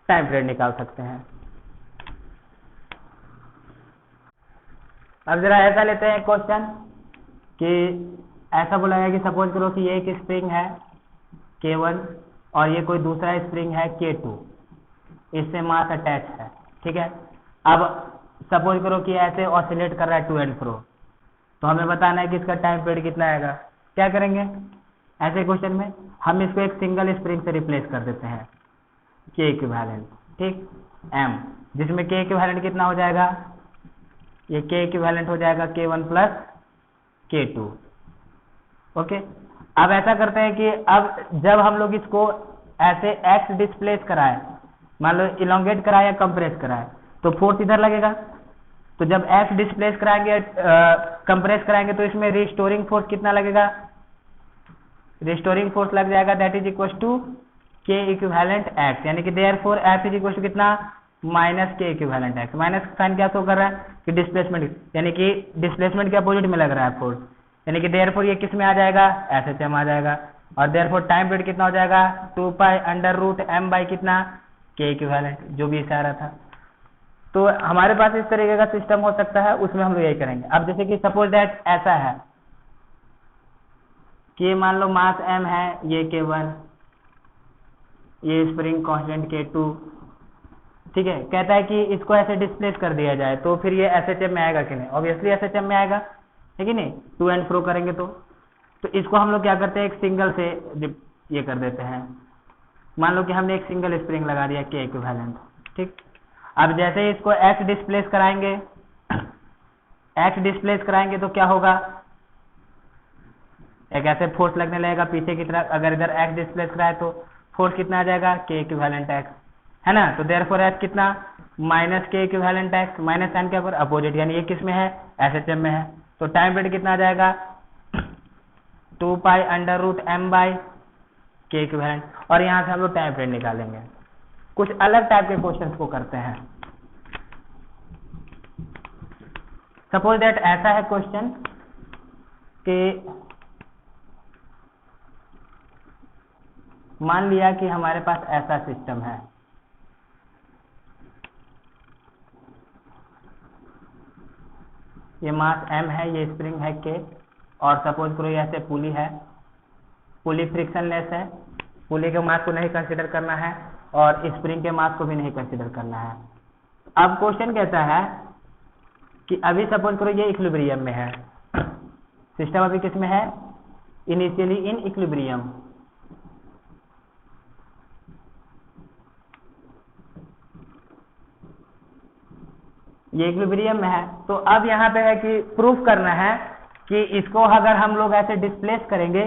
टाइम पीरियड निकाल सकते हैं। अब जरा ऐसा लेते हैं क्वेश्चन कि ऐसा बोला गया कि सपोज करो कि ये एक स्प्रिंग है K1 और ये कोई दूसरा स्प्रिंग है K2, इससे मास अटैच है, ठीक है। अब सपोज करो कि ऐसे ऑसिलेट कर रहा है टू एंड फ्रो, तो हमें बताना है कि इसका टाइम पीरियड कितना आएगा। क्या करेंगे ऐसे क्वेश्चन में, हम इसको एक सिंगल स्प्रिंग से रिप्लेस कर देते हैं। के इक्विवेलेंट, ठीक, m, जिसमें के इक्विवेलेंट कितना हो जाएगा, ये के इक्विवेलेंट हो जाएगा k1 प्लस k2। ओके, अब ऐसा करते हैं कि अब जब हम लोग इसको ऐसे x डिस्प्लेस कराए, मान लो इलोंगेट कराए या कंप्रेस कराए, तो फोर्स इधर लगेगा। तो जब x डिस्प्लेस कराएंगे, कंप्रेस कराएंगे, तो इसमें रिस्टोरिंग फोर्स कितना लगेगा, रिस्टोरिंग फोर्स लग जाएगा, that is equal to K equivalent x, यानी कि therefore F is equal to कितना, minus K equivalent x। Minus sign क्या शो कर रहा है कि डिस्प्लेसमेंट, यानी कि डिस्प्लेसमेंट के अपोजिट में लग रहा है फोर्स, यानी कि देयरफॉर ये किस में आ जाएगा, SHM आ जाएगा। और देयरफॉर टाइम पीरियड कितना हो जाएगा, 2 pi under root m by कितना, के इक्विवेलेंट, जो भी इसे आ रहा था। तो हमारे पास इस तरीके का सिस्टम हो सकता है, उसमें हम लोग यही करेंगे। अब जैसे कि सपोज दैट ऐसा है कि मान लो मास m है, ये k1, ये स्प्रिंग कांस्टेंट k2, ठीक है, कहता है कि इसको ऐसे डिस्प्लेस कर दिया जाए, तो फिर ये SHM में आएगा कि नहीं, ऑब्वियसली SHM में आएगा, है कि नहीं, टू एंड फ्रो करेंगे तो इसको हम लोग क्या करते हैं, एक सिंगल से ये कर देते हैं। मान लो कि हमने एक सिंगल स्प्रिंग लगा दिया के इक्विवेलेंट, ठीक। अब जैसे ही इसको x डिस्प्लेस कराएंगे, x डिस्प्लेस कराएंगे तो क्या होगा, एक ऐसे फोर्स लगने लगेगा पीछे की तरफ। अगर इधर x डिस्प्लेस कराए तो फोर्स कितना आ जाएगा, के इक्विवेलेंट x, है ना। तो देयरफॉर x कितना, minus K equivalent x, minus sign क्या पर अपोजिट, यानी ये किस में है, SHM में है। तो टाइम पीरियड कितना आ जाएगा, 2 pi under root m by K equivalent. और यहाँ से हम लोग टाइम पीरियड निकालेंगे। कुछ अलग टाइप के क्वेश्चंस को करते हैं। सपोज दैट ऐसा है क्वेश्चन कि मान लिया कि हमारे पास ऐसा सिस्टम है, ये मास m है, ये स्प्रिंग है k, और सपोज करो ये ऐसे पुली है, पुली फ्रिक्शनलेस है, पुली के मास को नहीं कंसीडर करना है और स्प्रिंग के मास को भी नहीं कंसीडर करना है। अब क्वेश्चन कहता है कि अभी सपोज करो ये इक्विलिब्रियम में है, सिस्टम अभी किस में है, इनिशियली इन इक्विलिब्रियम। ये इक्विलिब्रियम में है। तो अब यहाँ पे है कि प्रूफ करना है कि इसको अगर हम लोग ऐसे डिस्प्लेस करेंगे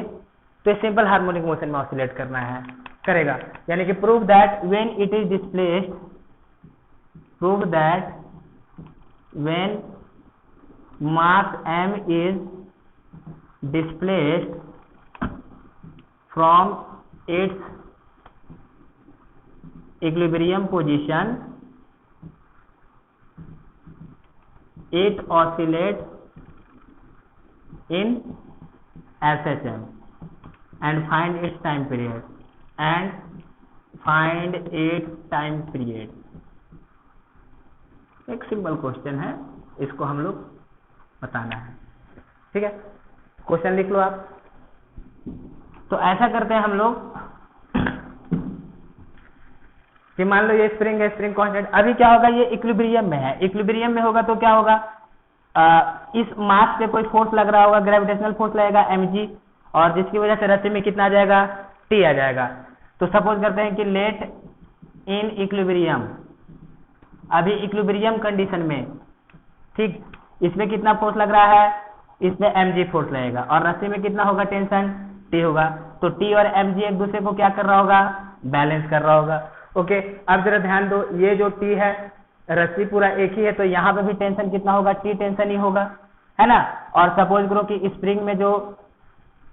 तो सिंपल हार्मोनिक मोशन में ऑसिलेट करना है, करेगा, यानी कि prove that when it is displaced, prove that when mass m is displaced from its equilibrium position, it oscillates in SHM and find its time period एक simple question है, इसको हम लोग बताना है, ठीक है। क्वेश्चन लिख लो आप। तो ऐसा करते हैं हम लोग कि मान लो ये स्प्रिंग है, स्प्रिंग कांस्टेंट, अभी क्या होगा, ये इक्विलिब्रियम में है, इक्विलिब्रियम में होगा तो क्या होगा, इस मास पे कोई फोर्स लग रहा होगा, ग्रेविटेशनल फोर्स लगेगा mg, और जिसकी वजह से रस्सी में कितना आ जाएगा, t आ जाएगा। तो सपोज करते हैं कि लेट इन इक्विलिब्रियम, अभी इक्विलिब्रियम कंडीशन में, ठीक, इसमें कितना फोर्स लग रहा है, इसमें mg फोर्स लगेगा, और रस्सी में कितना होगा, टेंशन t होगा। तो t और mg एक दूसरे को क्या कर रहा होगा, बैलेंस कर रहा होगा। ओके, अब जरा ध्यान दो, ये जो t है, रस्सी पूरा एक ही है, तो यहाँ पे भी टेंशन कितना होगा, t टेंशन ही होगा, है ना। और सपोज करो कि स्प्रिंग में जो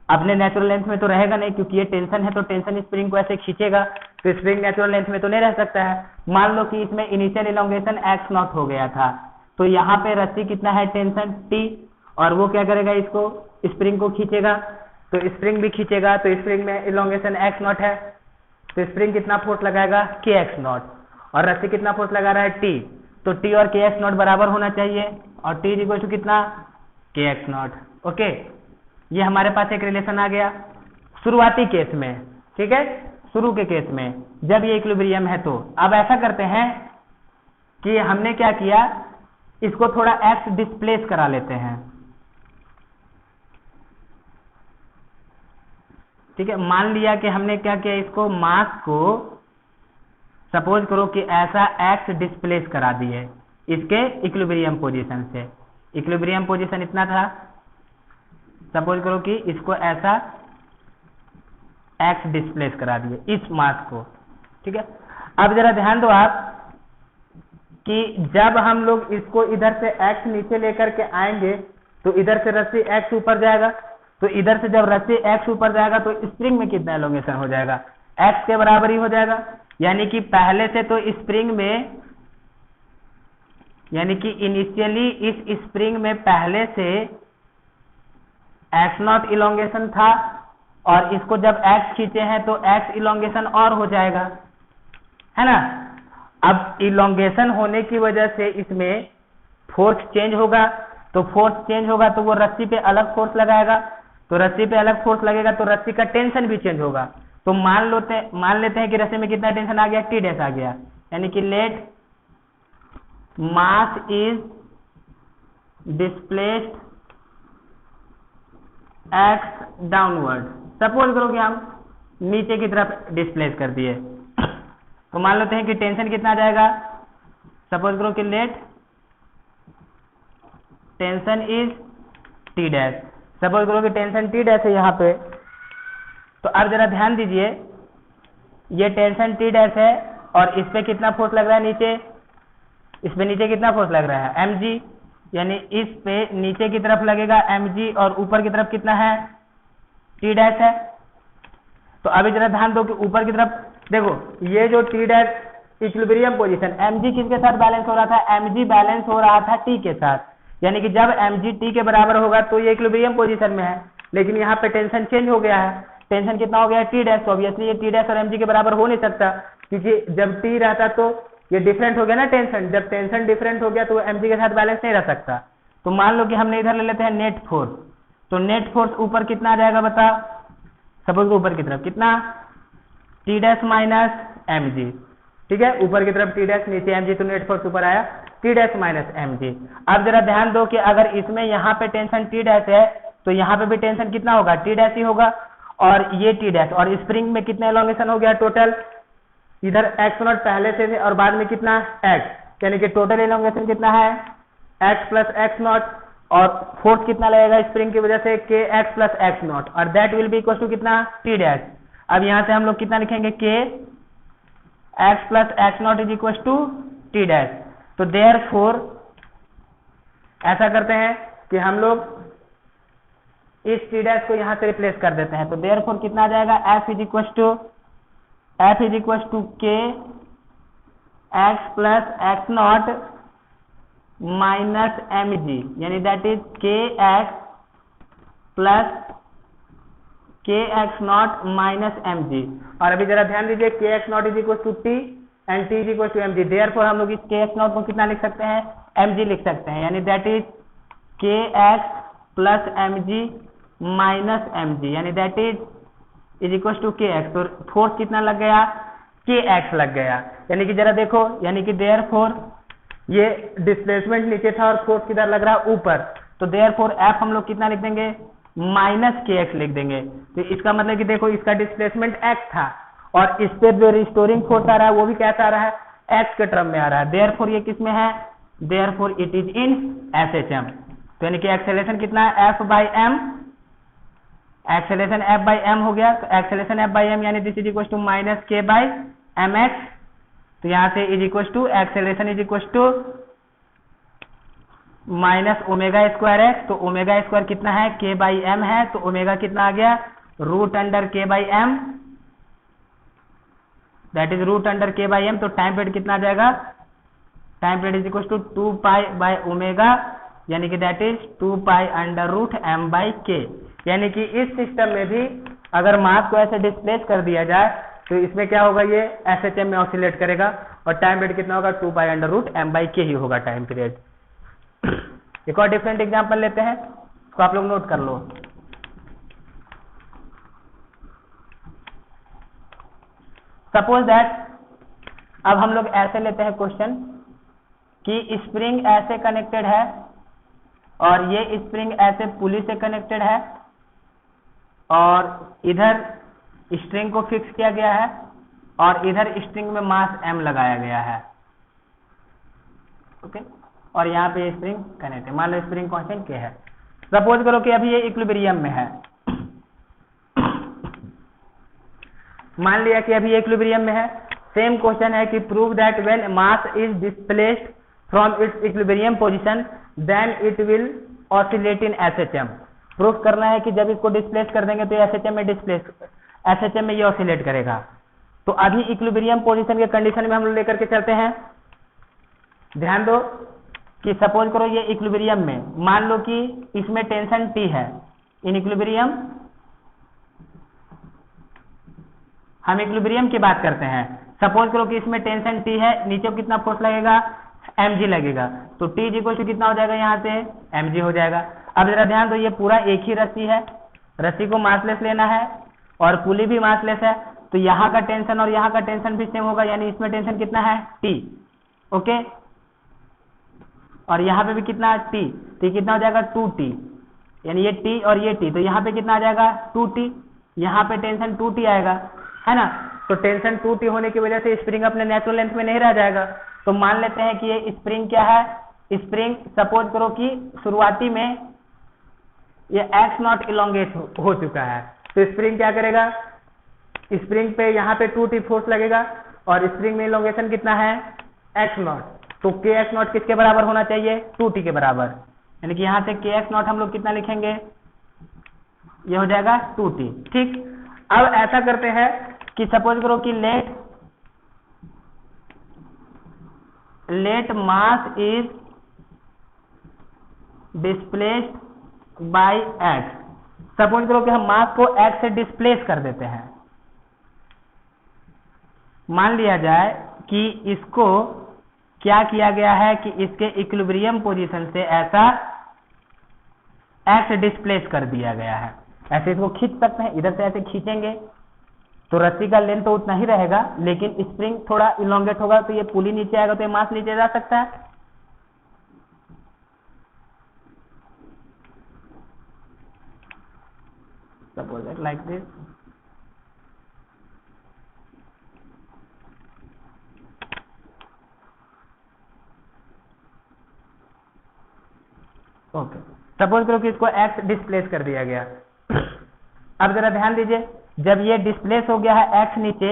अपने नेचुरल लेंथ में तो रहेगा नहीं, क्योंकि ये टेंशन है, तो टेंशन स्प्रिंग को ऐसे खींचेगा, तो स्प्रिंग नेचुरल लेंथ में तो नहीं रह सकता है। मान लो कि इसमें इनिशियल इलोंगेशन x0 हो गया था, तो यहाँ पे रस्सी कितना है, टेंशन t, और वो क्या करेगा, इसको स्प्रिंग को खींचेगा, तो स्प्रिंग भी खींचेगा, तो स्प्रिंग में इलोंगेशन x0 है, तो स्प्रिंग कितना फोर्स लगाएगा, kx0, और रस्सी कितना फोर्स लगा रहा है, t, तो t और kx0 बराबर होना चाहिए, और t इक्वल टू कितना, kx0। ओके, ये हमारे पास एक रिलेशन आ गया शुरुआती केस में, ठीक है, शुरू के केस में जब ये इक्विलिब्रियम है। तो अब ऐसा करते हैं कि हमने क्या किया, इसको थोड़ा x डिस्प्लेस करा लेते हैं, ठीक है। मान लिया कि हमने क्या किया, इसको मास को सपोज करो कि ऐसा एक्स डिस्प्लेस करा दिए इसके इक्विलिब्रियम पोजीशन से, इक्विलिब्रियम पोजीशन इतना था, सपोज करो कि इसको ऐसा एक्स डिस्प्लेस करा दिए इस मास को, ठीक है। अब जरा ध्यान दो आप कि जब हम लोग इसको इधर से एक्स नीचे लेकर के आएंगे तो इधर से रस्सी एक्स ऊपर जाएगा, तो इधर से जब रस्सी एक्स ऊपर जाएगा तो स्प्रिंग में कितना एलोंगेशन हो जाएगा, एक्स के बराबर ही हो जाएगा। यानी कि पहले से तो स्प्रिंग में, यानी कि इनिशियली इस स्प्रिंग में पहले से एक्स नॉट इलोंगेशन था और इसको जब एक्स खींचे हैं तो एक्स इलोंगेशन और हो जाएगा, है ना। अब इलोंगेशन होने की वजह से इसमें फोर्स चेंज होगा, तो फोर्स चेंज होगा तो वो रस्सी पे अलग फोर्स लगाएगा, तो रस्सी पे अलग फोर्स लगेगा तो रस्सी का टेंशन भी चेंज होगा। तो मान लेते हैं कि रस्सी में कितना टेंशन आ गया, टी डैश आ गया, यानी कि let mass is displaced X downward. Suppose करो कि हम नीचे की तरफ डिस्प्लेस कर दिए, तो मान लेते हैं कि टेंशन कितना आ जाएगा, सपोज करो कि let tension is T dash, suppose करो कि टेंशन टी डैश है यहाँ पे। तो अब जरा ध्यान दीजिए, ये टेंशन टी डैश है और इस पे कितना फोर्स लग रहा है नीचे, इस पे नीचे कितना फोर्स लग रहा है mg, यानी इस पे नीचे की तरफ लगेगा mg और ऊपर की तरफ कितना है टी डैश है। तो अभी जरा ध्यान दो कि ऊपर की तरफ देखो, ये जो T dash equilibrium position mg किसके साथ बैलेंस हो रहा था, mg बैलेंस हो रहा था t के साथ, यानी कि जब mg t के बराबर होगा तो ये इक्विलिब्रियम पोजीशन में है। लेकिन यहाँ पे टेंशन चेंज हो गया है, टेंशन कितना हो गया टी डैश, तो ऑब्वियसली ये टी डैश और mg के बराबर हो नहीं सकता, क्योंकि जब t रहता तो ये डिफरेंट हो गया ना टेंशन, जब टेंशन डिफरेंट हो गया तो mg के साथ बैलेंस नहीं रह सकता। तो मान लो कि हमने इधर ले लेते हैं नेट फोर्स, तो नेट फोर्स ऊपर कितना आ जाएगा बता, सपोज ऊपर की तरफ कितना टी डैश माइनस mg, ठीक है, ऊपर की तरफ टी डैश नीचे mg, तो नेट फोर्स ऊपर आया टी डैश माइनस mg। अब जरा ध्यान दो कि अगर इसमें यहाँ पे टेंशन टी डैश है तो यहाँ पे भी टेंशन कितना होगा, टी डैश ही होगा, और ये टी डैश, और स्प्रिंग में कितना एलोंगेशन हो गया टोटल, इधर एक्स नॉट पहले से थे और बाद में कितना एक्स, यानी कि टोटल एलोंगेशन कितना है एक्स प्लस एक्स नॉट, और फोर्स कितना लगेगा स्प्रिंग की वजह से K X plus X naught, और that will be equal to कितना टी डैश। अब यहां से हम लोग कितना लिखेंगे, K X plus X naught is equal to T dash. तो देयरफॉर ऐसा करते हैं कि हम लोग इस टी डैश को यहां से रिप्लेस कर देते हैं, तो देयरफॉर कितना आ जाएगा, F is equal to K X plus X naught minus M G, यानी that is K X plus K X naught minus M G. और अभी जरा ध्यान दीजिए, K X naught is equal to T and T is equal to M G, therefore हम लोग इस के एक्स नॉट को कितना लिख सकते हैं, एम जी लिख सकते हैं, यानी that is K X plus M G minus M G, यानी that is equal to K X. तो फोर्स कितना लग गया, के एक्स लग गया, यानी कि जरा देखो, यानी कि देयरफॉर ये डिस्प्लेसमेंट नीचे था और फोर्स किधर लग रहा है ऊपर, तो देयरफॉर एफ हम लोग कितना लिख देंगे, माइनस के एक्स लिख देंगे। तो इसका मतलब कि देखो इसका डिस्प्लेसमेंट एक्स था और इस पे जो रिस्टोरिंग फोर्स आ रहा है वो भी कैसा आ रहा है, एक्स के टर्म में आ रहा है, देयरफॉर ये किस में है, therefore it is in SHM. तो यानी कि एक्सेलरेशन कितना है, F by M, acceleration F by M हो गया, तो एक्सेलरेशन एफ बाई एम यानी this is equal to minus के बाई एम एक्स। तो यहां से is equal to acceleration is equal to minus omega square X, तो ओमेगा स्क्वायर कितना है, के बाई एम है, तो ओमेगा कितना आ गया, root under K by M, that is root under K by M. तो टाइम पीरियड कितना आ जाएगा, time period is equal to 2 pi by omega, यानी कि that is 2 pi under root M by K. यानी कि इस सिस्टम में भी अगर मास को ऐसे डिस्प्लेस कर दिया जाए तो इसमें क्या होगा, ये एसएचएम में ऑसिलेट करेगा और टाइम पीरियड कितना होगा, 2 pi under root M by K ही होगा टाइम पीरियड। एक और डिफरेंट एग्जांपल लेते हैं, तो आप लोग नोट कर लो। सपोज दैट अब हम लोग ऐसे लेते हैं क्वेश्चन कि स्प्रिंग ऐसे कनेक्टेड है और ये स्प्रिंग ऐसे पुली से कनेक्टेड है और इधर स्ट्रिंग को फिक्स किया गया है और इधर स्प्रिंग में मास m लगाया गया है, ओके, और यहाँ पे स्प्रिंग कनेक्ट है। मान लो स्प्रिंग कांस्टेंट k है। सपोज करो कि अभी ये इक्विलिब्रियम में है, मान लिया कि अभी इक्विलिब्रियम में है। सेम क्वेश्चन है कि prove that when mass is displaced from its equilibrium position then it will oscillate in SHM. Proof करना है कि जब इसको डिस्प्लेस कर देंगे तो एसएचएम में एसएचएम में ये ऑसिलेट करेगा। तो अभी इक्विलिब्रियम पोजीशन के कंडीशन में हम लोग लेकर के चलते हैं। ध्यान दो कि सपोज करो ये इक्विलिब्रियम में, मान लो कि इसमें टेंशन T है। इन इक्विलिब्रियम, हम इक्विलिब्रियम की बात करते हैं। सपोज करो कि इसमें टेंशन T है, नीचे कितना फोर्स लगेगा, mg लगेगा। तो T इक्वल टू कितना हो जाएगा, यहाँ से mg हो जाएगा। अब जरा ध्यान दो, ये पूरा एक ही रस्सी है, रस्सी को मासलेस लेना है और पुली भी मासलेस है। तो यहाँ का टेंशन और यहाँ का टेंशन भी सेम होगा, यानी इसमें टेंशन कितना है T, ओके, और यहाँ पे भी कितना T, T कितना हो जाएगा 2T, यानी ये T और ये T, तो यहाँ पे कितना आ जाएगा 2T, यहाँ पे टेंशन 2T आएगा, है ना। तो टेंशन 2T होने की वजह से स्प्रिंग अपने नेचुरल लेंथ में नहीं रह जाएगा। तो मान लेते हैं कि ये स्प्रिंग क्या है, स्प्रिंग सपोज करो कि शुरुआती में ये x नॉट इलोंगेट हो चुका है। तो स्प्रिंग क्या करेगा, स्प्रिंग पे यहाँ पे 2T फोर्स लगेगा और स्प्रिंग में इलोंगेशन कितना है x नॉट। तो kx नॉट किसके बराबर होना चाहिए, 2T के बराबर, यानी कि यहाँ से kx नॉट हम लोग कितना लिखेंगे, ये हो जाएगा 2T, ठीक। अब ऐसा करते हैं कि सपोज करो कि let mass is displaced by x। Suppose करो कि हम मास को x से डिस्प्लेस कर देते हैं। मान लिया जाए कि इसको क्या किया गया है कि इसके इक्विलिब्रियम पोजीशन से ऐसा x डिस्प्लेस कर दिया गया है। ऐसे इसको खींच सकते हैं, इधर से ऐसे खींचेंगे तो रस्सी का लेंथ तो उतना ही रहेगा, लेकिन स्प्रिंग थोड़ा इलोंगेट होगा तो ये पुली नीचे आएगा, तो ये मास नीचे जा सकता है। Suppose it like this. Okay, suppose करो कि इसको x डिस्प्लेस कर दिया गया। अब जरा ध्यान दीजिए, जब ये डिस्प्लेस हो गया है x नीचे,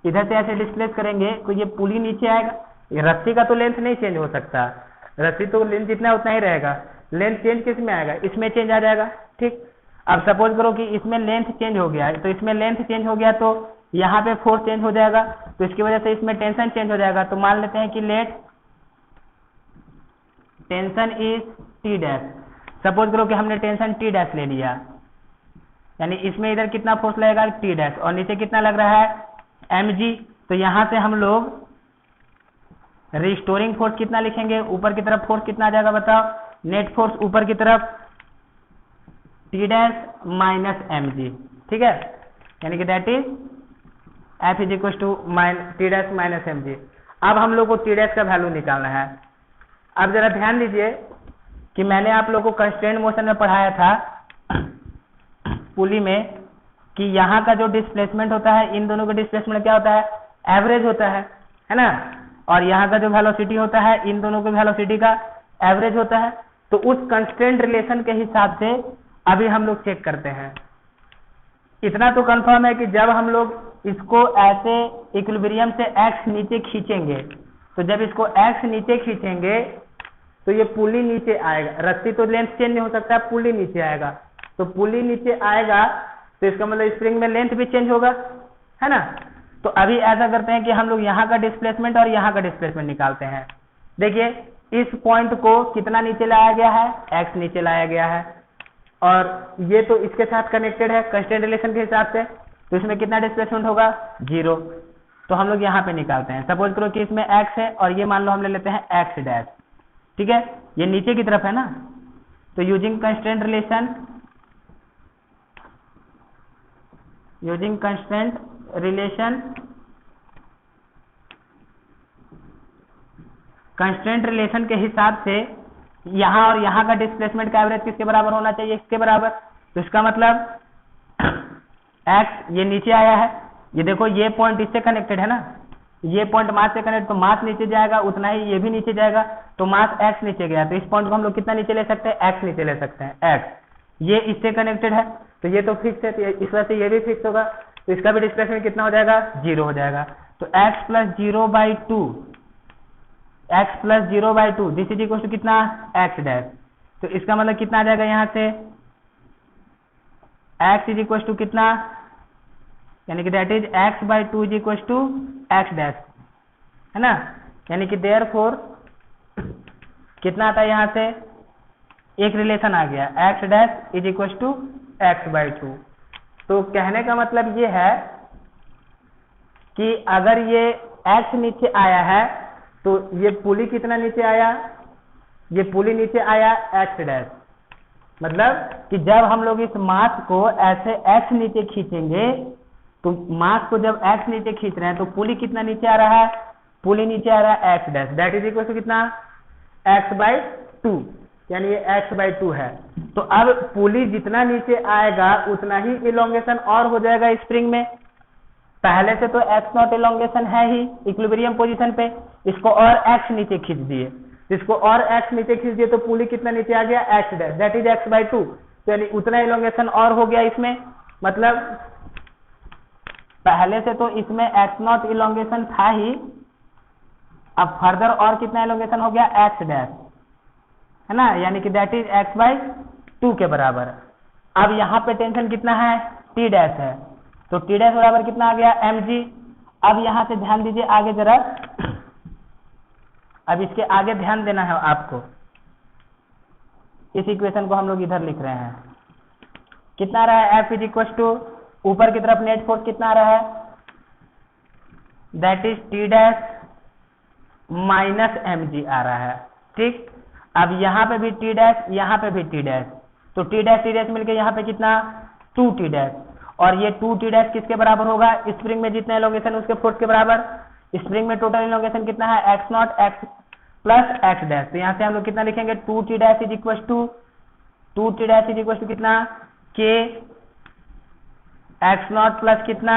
इधर से ऐसे डिस्प्लेस करेंगे तो ये पुली नीचे आएगा। ये रस्सी का तो लेंथ नहीं चेंज हो सकता, रस्सी तो लेंथ जितना उतना ही रहेगा। लेंथ चेंज किस में आएगा, इसमें चेंज आ जाएगा, ठीक। अब सपोज करो कि इसमें लेंथ चेंज हो गया है, तो इसमें लेंथ चेंज हो गया तो यहाँ पे फोर्स चेंज हो जाएगा, तो इसकी वजह से इसमें टेंशन चेंज हो जाएगा। तो मान लेते हैं कि let tension is T dash. Suppose करो कि हमने टेंशन T डैश ले लिया, यानी इसमें इधर कितना फोर्स लगेगा T डैश, और नीचे कितना लग रहा है mg। तो यहाँ से हम लोग रिस्टोरिंग फोर्स कितना लिखेंगे, ऊपर की तरफ फोर्स कितना आ जाएगा बताओ, नेट फोर्स ऊपर की तरफ T डैश माइनस mg, ठीक है, यानी कि that is F is equal to T dash minus mg। अब हम लोग को T डैश का वैल्यू निकालना है। अब जरा ध्यान दीजिए कि मैंने आप लोगों को कंस्ट्रेंट मोशन में पढ़ाया था पुली में कि यहाँ का जो डिस्प्लेसमेंट होता है, इन दोनों का डिस्प्लेसमेंट क्या होता है, एवरेज होता है ना, और यहाँ का जो वेलोसिटी होता है, इन दोनों के वेलोसिटी का एवरेज होता है। तो उस कंस्ट्रेंट रिलेशन के हिसाब से अभी हम लोग चेक करते हैं। इतना तो कंफर्म है कि जब हम लोग इसको ऐसे इक्विलिब्रियम से x नीचे खींचेंगे, तो जब इसको x नीचे खींचेंगे तो ये पुली नीचे आएगा। रस्सी तो लेंथ चेंज नहीं हो सकता, पुली नीचे आएगा। तो पुली नीचे आएगा तो इसका मतलब स्प्रिंग में लेंथ भी चेंज होगा, है ना। तो अभी ऐसा करते हैं कि हम लोग यहाँ का डिस्प्लेसमेंट और यहाँ का डिस्प्लेसमेंट निकालते हैं। देखिए इस पॉइंट को कितना नीचे लाया गया है, x नीचे लाया गया है, और ये तो इसके साथ कनेक्टेड है कंस्ट्रेंट रिलेशन के हिसाब से, तो इसमें कितना डिस्प्लेसमेंट होगा 0। तो हम लोग यहाँ पे निकालते हैं। सपोज करो कि इसमें x है और ये मान लो हम ले लेते हैं x डैश, ठीक है, ये नीचे की तरफ है ना। तो using constraint relation, constraint relation के हिसाब से यहाँ और यहाँ का डिस्प्लेसमेंट का एवरेज किसके बराबर होना चाहिए, इसके बराबर। तो इसका मतलब x ये नीचे आया है, ये देखो ये पॉइंट इससे कनेक्टेड है ना, ये पॉइंट मास से कनेक्ट, तो मास नीचे जाएगा उतना ही ये भी नीचे जाएगा, तो मास x नीचे गया, तो इस पॉइंट को हम लोग कितना नीचे ले सकते हैं, x नीचे ले सकते हैं, x। ये इससे कनेक्टेड है तो ये तो फिक्स है, तो इस वजह से ये भी फिक्स होगा, तो इसका भी डिस्प्लेसमेंट कितना हो जाएगा, 0 हो जाएगा। तो x plus 0/2, x plus 0/2 this is equal to कितना, x डैश। तो इसका मतलब कितना आ जाएगा यहाँ से, x इज इक्वल टू कितना, यानी कि that is x/2 is equal to x dash, है ना। यानी कि देयरफॉर कितना आता है यहाँ से, एक रिलेशन आ गया, x dash is equal to x/2। तो कहने का मतलब ये है कि अगर ये x नीचे आया है तो ये पुली कितना नीचे आया, ये पुली नीचे आया x डैश। मतलब कि जब हम लोग इस मास को ऐसे x नीचे खींचेंगे, तो मास को जब x नीचे खींच रहे हैं तो पुली कितना नीचे आ रहा है, पुली नीचे आ रहा है x dash, that is equal to कितना, x/2, यानी ये x/2 है। तो अब पुली जितना नीचे आएगा उतना ही इलोंगेशन और हो जाएगा स्प्रिंग में। पहले से तो x0 इलोंगेशन है ही इक्विलिब्रियम पोजीशन पे, इसको और x नीचे खींच दिए, इसको और x नीचे खींच दिए तो पुली कितना नीचे आ गया, x dash, that is x/2। तो यानी उतना इलोंगेशन और हो गया इसमें, मतलब पहले से तो इसमें x0 इलोंगेशन था ही, अब फर्दर और कितना इलोंगेशन हो गया, x डैश, है ना, यानी कि दैट इज x/2 के बराबर। अब यहाँ पे टेंशन कितना है, t डैश है, तो t डैश बराबर कितना आ गया, mg। अब यहाँ से ध्यान दीजिए आगे जरा, अब इसके आगे ध्यान देना है आपको, इस इक्वेशन को हम लोग इधर लिख रहे हैं, कितना आ रहा है, F इज इक्वल टू ऊपर की तरफ नेट फोर्स कितना आ रहा है, that is t dash minus mg आ रहा है, ठीक। अब यहाँ पे भी t डैश, यहाँ पे भी t डैश, तो t डैश मिलके यहाँ पे कितना, 2t डैश, और ये 2t डैश किसके बराबर होगा, स्प्रिंग में जितना इलोंगेशन उसके फोर्स के बराबर। स्प्रिंग में टोटल इलोंगेशन कितना है, x0 x plus x dash, तो यहाँ से हम लोग कितना लिखेंगे, 2t dash is equal to, 2t dash is equal to कितना, k x0 प्लस कितना,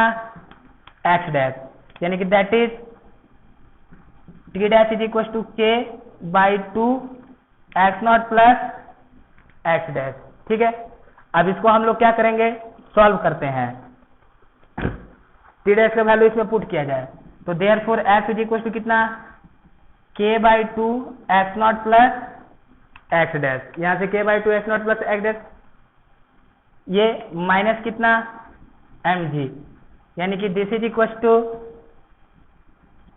x डैश, यानी कि that is t dash is equal to k/2 x0 plus x dash, ठीक है। अब इसको हम लोग क्या करेंगे, सॉल्व करते हैं, t डैश का वैल्यू इसमें पुट किया जाए, तो therefore f is equal to कितना, k/2 x0 plus x dash, यहाँ से k/2 x0 plus x dash, ये माइनस कितना, mg, यानी कि this is equal to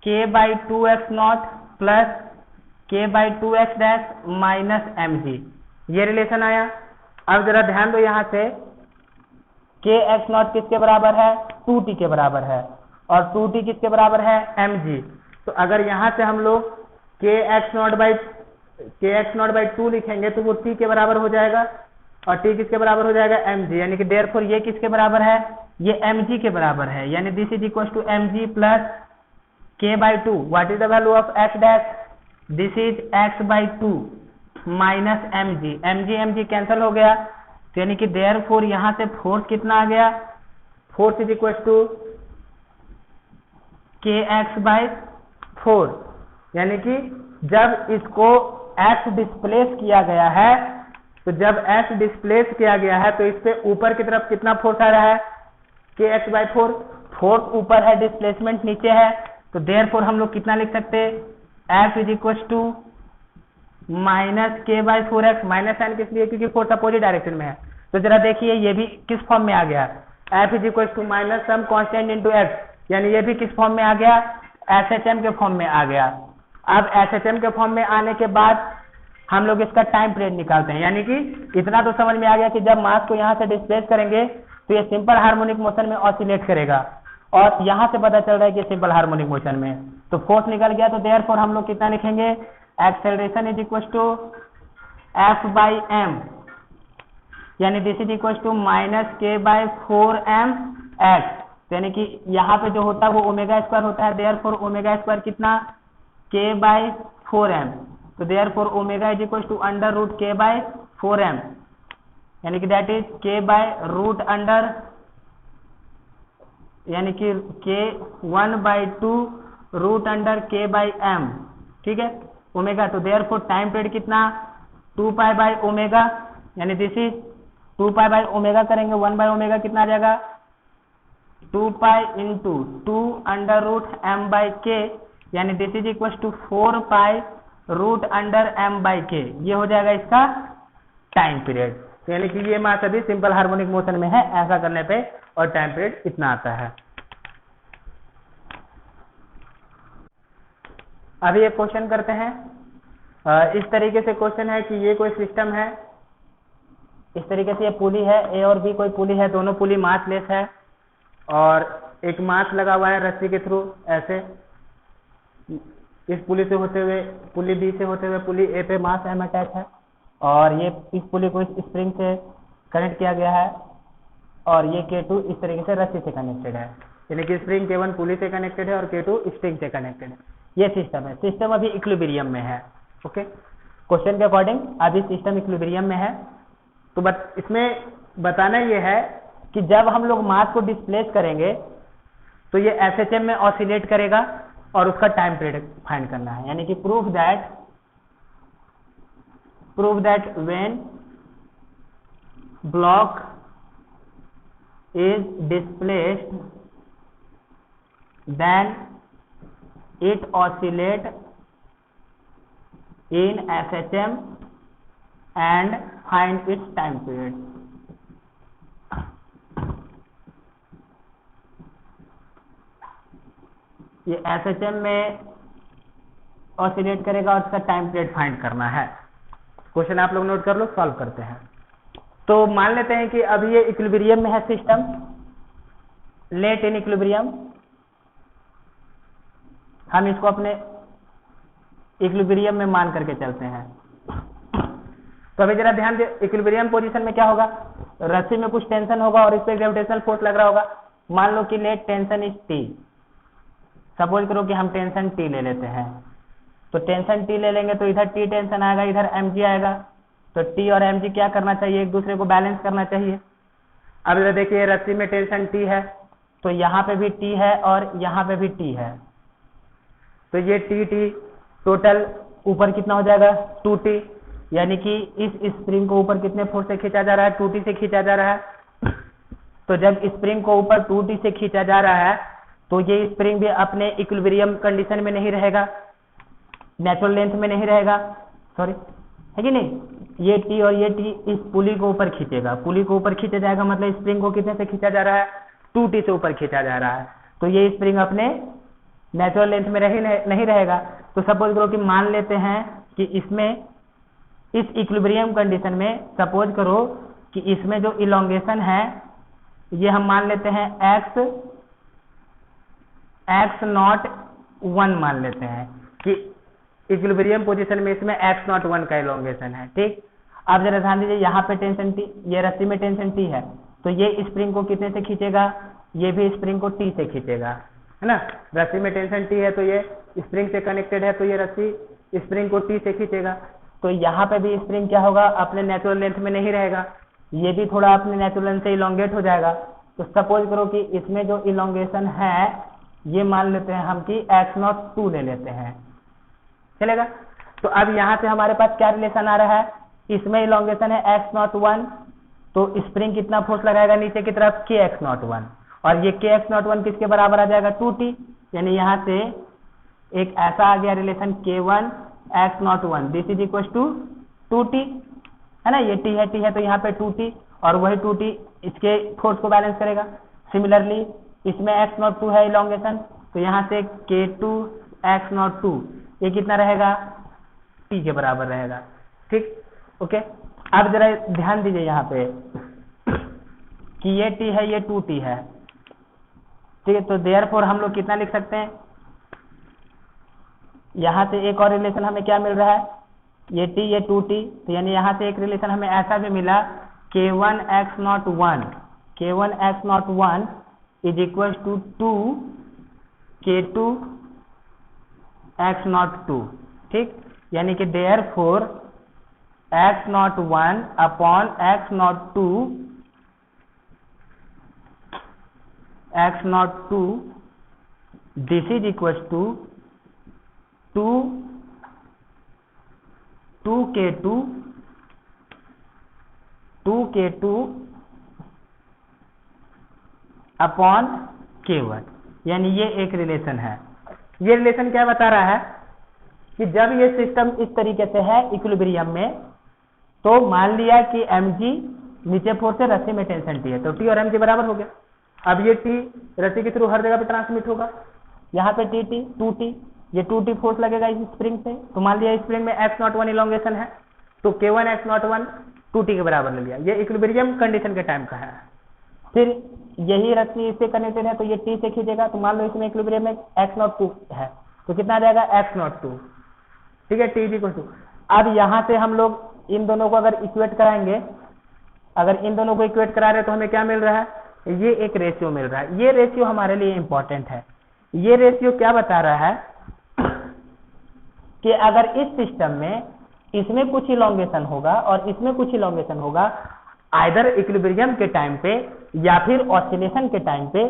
k/2 x0 plus k/2 x dash minus mg, ये रिलेशन आया। अब जरा ध्यान दो, यहाँ से k x0 किसके बराबर है, 2t के बराबर है, और 2t किसके बराबर है, mg। तो अगर यहाँ से हम लोग k x0/2 लिखेंगे तो वो t के बराबर हो जाएगा, और t किसके बराबर हो जाएगा, mg, यानी कि देयरफॉर ये किसके बराबर है, ये mg के बराबर है, यानी this is equal to mg plus k/2, what is the value of x dash, this is x/2 minus mg, mg cancel हो गया, तो यानी कि देयरफॉर यहाँ से फोर्स कितना आ गया, force is equal to kx/4, यानी कि जब इसको x डिस्प्लेस किया गया है, तो जब x डिस्प्लेस किया गया है तो इस पे ऊपर की तरफ कितना फोर्स आ रहा है, kx/4, फोर्स ऊपर है, डिस्प्लेसमेंट नीचे है, तो देयरफॉर हम लोग कितना लिख सकते हैं, F is equal to minus k/4x, minus sign किस लिए, क्योंकि फोर्स अपोजिट डायरेक्शन में है। तो जरा देखिए ये भी किस फॉर्म में आ गया, F is equal to minus some constant into x, यानी ये भी किस फॉर्म में आ गया, SHM के फॉर्म में आ गया। अब SHM के फॉर्म में आने के बाद हम लोग इसका टाइम पीरियड निकालते हैं, यानी कि इतना तो समझ में आ गया कि जब मास को यहाँ से डिस्प्लेस करेंगे तो ये सिंपल हार्मोनिक मोशन में ऑसिलेट करेगा, और यहाँ से पता चल रहा है कि सिंपल हार्मोनिक मोशन में, तो फोर्स निकल गया, तो देयरफॉर हम लोग कितना लिखेंगे, acceleration is equal to F/m, यानी this is equal to minus k/4m x, यानी कि यहाँ पे जो होता है वो ओमेगा स्क्वायर होता है, देयरफॉर ओमेगा स्क्वायर कितना, k/4m, तो therefore omega is equal to under root k/4m, यानी कि दैट इज k/√अंडर यानी कि के 1/2 root under K by M, ठीक है, ओमेगा। तो देयरफॉर टाइम पीरियड कितना 2π/ओमेगा, यानी दिस इज 2π/ओमेगा करेंगे 1/ओमेगा कितना आ जाएगा 2π इंटू 2 अंडर रूट m/k, यानी this is equal to 4π root under m/k। ये हो जाएगा इसका टाइम पीरियड। यानी कि ये मास अभी सिंपल हार्मोनिक मोशन में है, ऐसा करने पे और टाइम पीरियड इतना आता है। अभी एक क्वेश्चन करते हैं। इस तरीके से क्वेश्चन है कि ये कोई सिस्टम है, इस तरीके से ये पुली है, ए और बी कोई पुली है, दोनों पुली मास लेस है और एक मास लगा हुआ है रस्सी के थ्रू ऐसे, इस पुली से होते हुए पुली बी से होते हुए पुली ए पे मास एम अटैच है और ये इस पुली को इस स्प्रिंग से कनेक्ट किया गया है और ये K2 इस तरीके से रस्सी से कनेक्टेड है, यानी कि स्प्रिंग K1 पुली से कनेक्टेड है और K2 स्प्रिंग से कनेक्टेड है। ये सिस्टम है, सिस्टम अभी इक्विलिब्रियम में है। ओके, क्वेश्चन के अकॉर्डिंग अभी सिस्टम इक्विलिब्रियम में है। तो बट इसमें बताना ये है कि जब हम लोग मास को डिस्प्लेस करेंगे तो ये SHM में ऑसिलेट करेगा और उसका टाइम पीरियड फाइंड करना है, यानी कि prove that when block is displaced then it oscillate in SHM and find its time period। ये SHM में ऑसिलेट करेगा और उसका टाइम पीरियड फाइंड करना है। क्वेश्चन आप लोग नोट कर लो, सॉल्व करते हैं। तो मान लेते हैं कि अभी ये इक्विलिब्रियम में है सिस्टम, लेट इन इक्विलिब्रियम, हम इसको अपने इक्विलिब्रियम में मान करके चलते हैं। तो अभी जरा ध्यान दे, इक्विलिब्रियम पोजीशन में क्या होगा, रस्सी में कुछ टेंशन होगा और इस पे ग्रेविटेशनल फोर्स लग रहा होगा। मान लो कि let tension is T, suppose करो कि हम टेंशन T ले लेते हैं। तो टेंशन T ले लेंगे तो इधर T टेंशन आएगा, इधर mg आएगा, तो T और mg क्या करना चाहिए, एक दूसरे को बैलेंस करना चाहिए। अब इधर देखिए रस्सी में टेंशन T है तो यहाँ पे भी T है और यहाँ पे भी T है, तो ये T टोटल ऊपर कितना हो जाएगा 2T, यानी कि इस स्प्रिंग को ऊपर कितने फोर्स से खींचा जा रहा है 2T से खींचा जा रहा है। तो जब स्प्रिंग को ऊपर 2T से खींचा जा रहा है तो ये स्प्रिंग भी अपने इक्विलिब्रियम कंडीशन में नहीं रहेगा, नेचुरल लेंथ में नहीं रहेगा, सॉरी, है कि नहीं। ये T और ये T इस पुली को ऊपर खींचेगा, पुली को ऊपर खींचा जाएगा मतलब स्प्रिंग को कितने से खींचा जा रहा है 2T से ऊपर खींचा जा रहा है, तो ये स्प्रिंग अपने नेचुरल लेंथ में नहीं रहेगा। तो सपोज करो कि मान लेते हैं कि इसमें इस इक्विलिब्रियम कंडीशन में सपोज करो कि इसमें जो इलोंगेशन है ये हम मान लेते हैं x0 1 मान लेते हैं कि इक्विलिब्रियम पोजीशन में इसमें x0 1 का इलोंगेशन है, ठीक। अब जरा ध्यान दीजिए, यहाँ पे टेंशन T, ये रस्सी में टेंशन T है, तो ये स्प्रिंग को कितने से खींचेगा, ये भी स्प्रिंग को T से खींचेगा, है ना। रस्सी में टेंशन T है तो ये स्प्रिंग से कनेक्टेड है, तो ये रस्सी स्प्रिंग को T से खींचेगा। तो यहाँ पे भी स्प्रिंग क्या होगा, अपने नेचुरल लेंथ में नहीं रहेगा, ये भी थोड़ा अपने नेचुरल लेंथ से इलोंगेट हो जाएगा। तो सपोज करो कि इसमें जो इलोंगेशन है ये मान लेते हैं हम कि x0 2 ले लेते हैं, चलेगा। तो अब यहाँ से हमारे पास क्या रिलेशन आ रहा है, इसमें इलोंगेशन है x0 1, तो स्प्रिंग कितना फोर्स लगाएगा नीचे की तरफ kx0 1, और ये kx0 1 किसके बराबर आ जाएगा 2T, यानी यहाँ से एक ऐसा आ गया relation K1 x0 1 this is equal to 2T, है ना। ये T है तो यहाँ पे 2T और वही 2T इसके फोर्स को बैलेंस करेगा। सिमिलरली इसमें x0 2 है इलोंगेशन, तो यहाँ से K2 x0 2 ये कितना रहेगा T के बराबर रहेगा, ठीक, ओके। अब जरा ध्यान दीजिए यहाँ पे कि ये T है ये 2T है, ठीक है। तो देयरफॉर हम लोग कितना लिख सकते हैं, यहाँ से एक और रिलेशन हमें क्या मिल रहा है, ये T ये 2T, तो यानी यहाँ से एक रिलेशन हमें ऐसा भी मिला K1 x0 1 is equal to 2 K2 x0 2, ठीक। यानी कि therefore x0 1 upon x0 2 x not two, this is equal to 2k2 upon k1, यानी ये एक रिलेशन है। ये रिलेशन क्या बता रहा है कि जब ये सिस्टम इस तरीके से है इक्विलिब्रियम में, तो मान लिया कि mg नीचे फोर्स है, रस्सी में टेंशन T है, तो T और mg बराबर हो गया। अब ये T रस्सी के थ्रू हर जगह पे ट्रांसमिट होगा, यहाँ पे T 2T, ये 2T फोर्स लगेगा इस स्प्रिंग से, तो मान लिया स्प्रिंग में x01 इलोंगेशन है, तो K1 x01 2T के बराबर ले लिया। ये इक्विलिब्रियम कंडीशन के टाइम का है। फिर यही रस्सी इससे कनेक्टेड है, तो ये T से खींचेगा, तो मान लो इसमें इक्विलिब्रियम में x02 है, तो कितना आ जाएगा x02, ठीक है, T इक्वल टू। अब यहाँ से हम लोग इन दोनों को अगर इक्वेट कराएंगे, अगर इन दोनों को इक्वेट करा रहे हैं तो हमें क्या मिल रहा है, ये एक रेशियो मिल रहा है। ये रेशियो हमारे लिए इंपॉर्टेंट है। ये रेशियो क्या बता रहा है कि अगर इस सिस्टम में इसमें कुछ इलोंगेशन होगा और इसमें कुछ इलोंगेशन होगा, आइदर इक्विलिब्रियम के टाइम पे या फिर ऑसिलेशन के टाइम पे,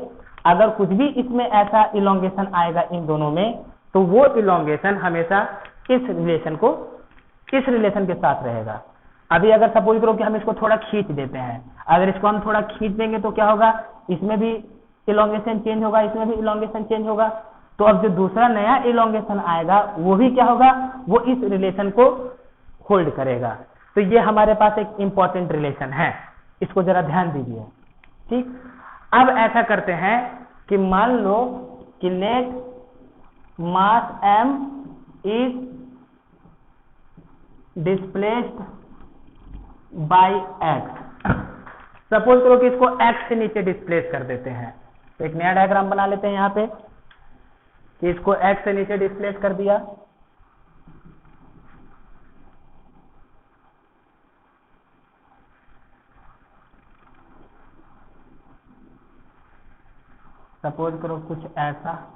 अगर कुछ भी इसमें ऐसा इलोंगेशन आएगा इन दोनों में, तो वो इलोंगेशन हमेशा इस रिलेशन के साथ रहेगा। अभी अगर सपोज करो कि हम इसको थोड़ा खींच देते हैं, अगर इसको हम थोड़ा खींच देंगे तो क्या होगा, इसमें भी इलोंगेशन चेंज होगा, इसमें भी इलोंगेशन चेंज होगा। तो अब जो दूसरा नया इलोंगेशन आएगा वो भी क्या होगा, वो इस रिलेशन को होल्ड करेगा। तो ये हमारे पास एक इंपॉर्टेंट रिलेशन है, इसको जरा ध्यान दीजिए। ठीक, अब ऐसा करते हैं कि मान लो कि net mass m is displaced by x। Suppose करो कि इसको x से नीचे डिस्प्लेस कर देते हैं, तो एक नया डायग्राम बना लेते हैं यहाँ पे कि इसको x से नीचे डिस्प्लेस कर दिया। सपोज करो कुछ ऐसा,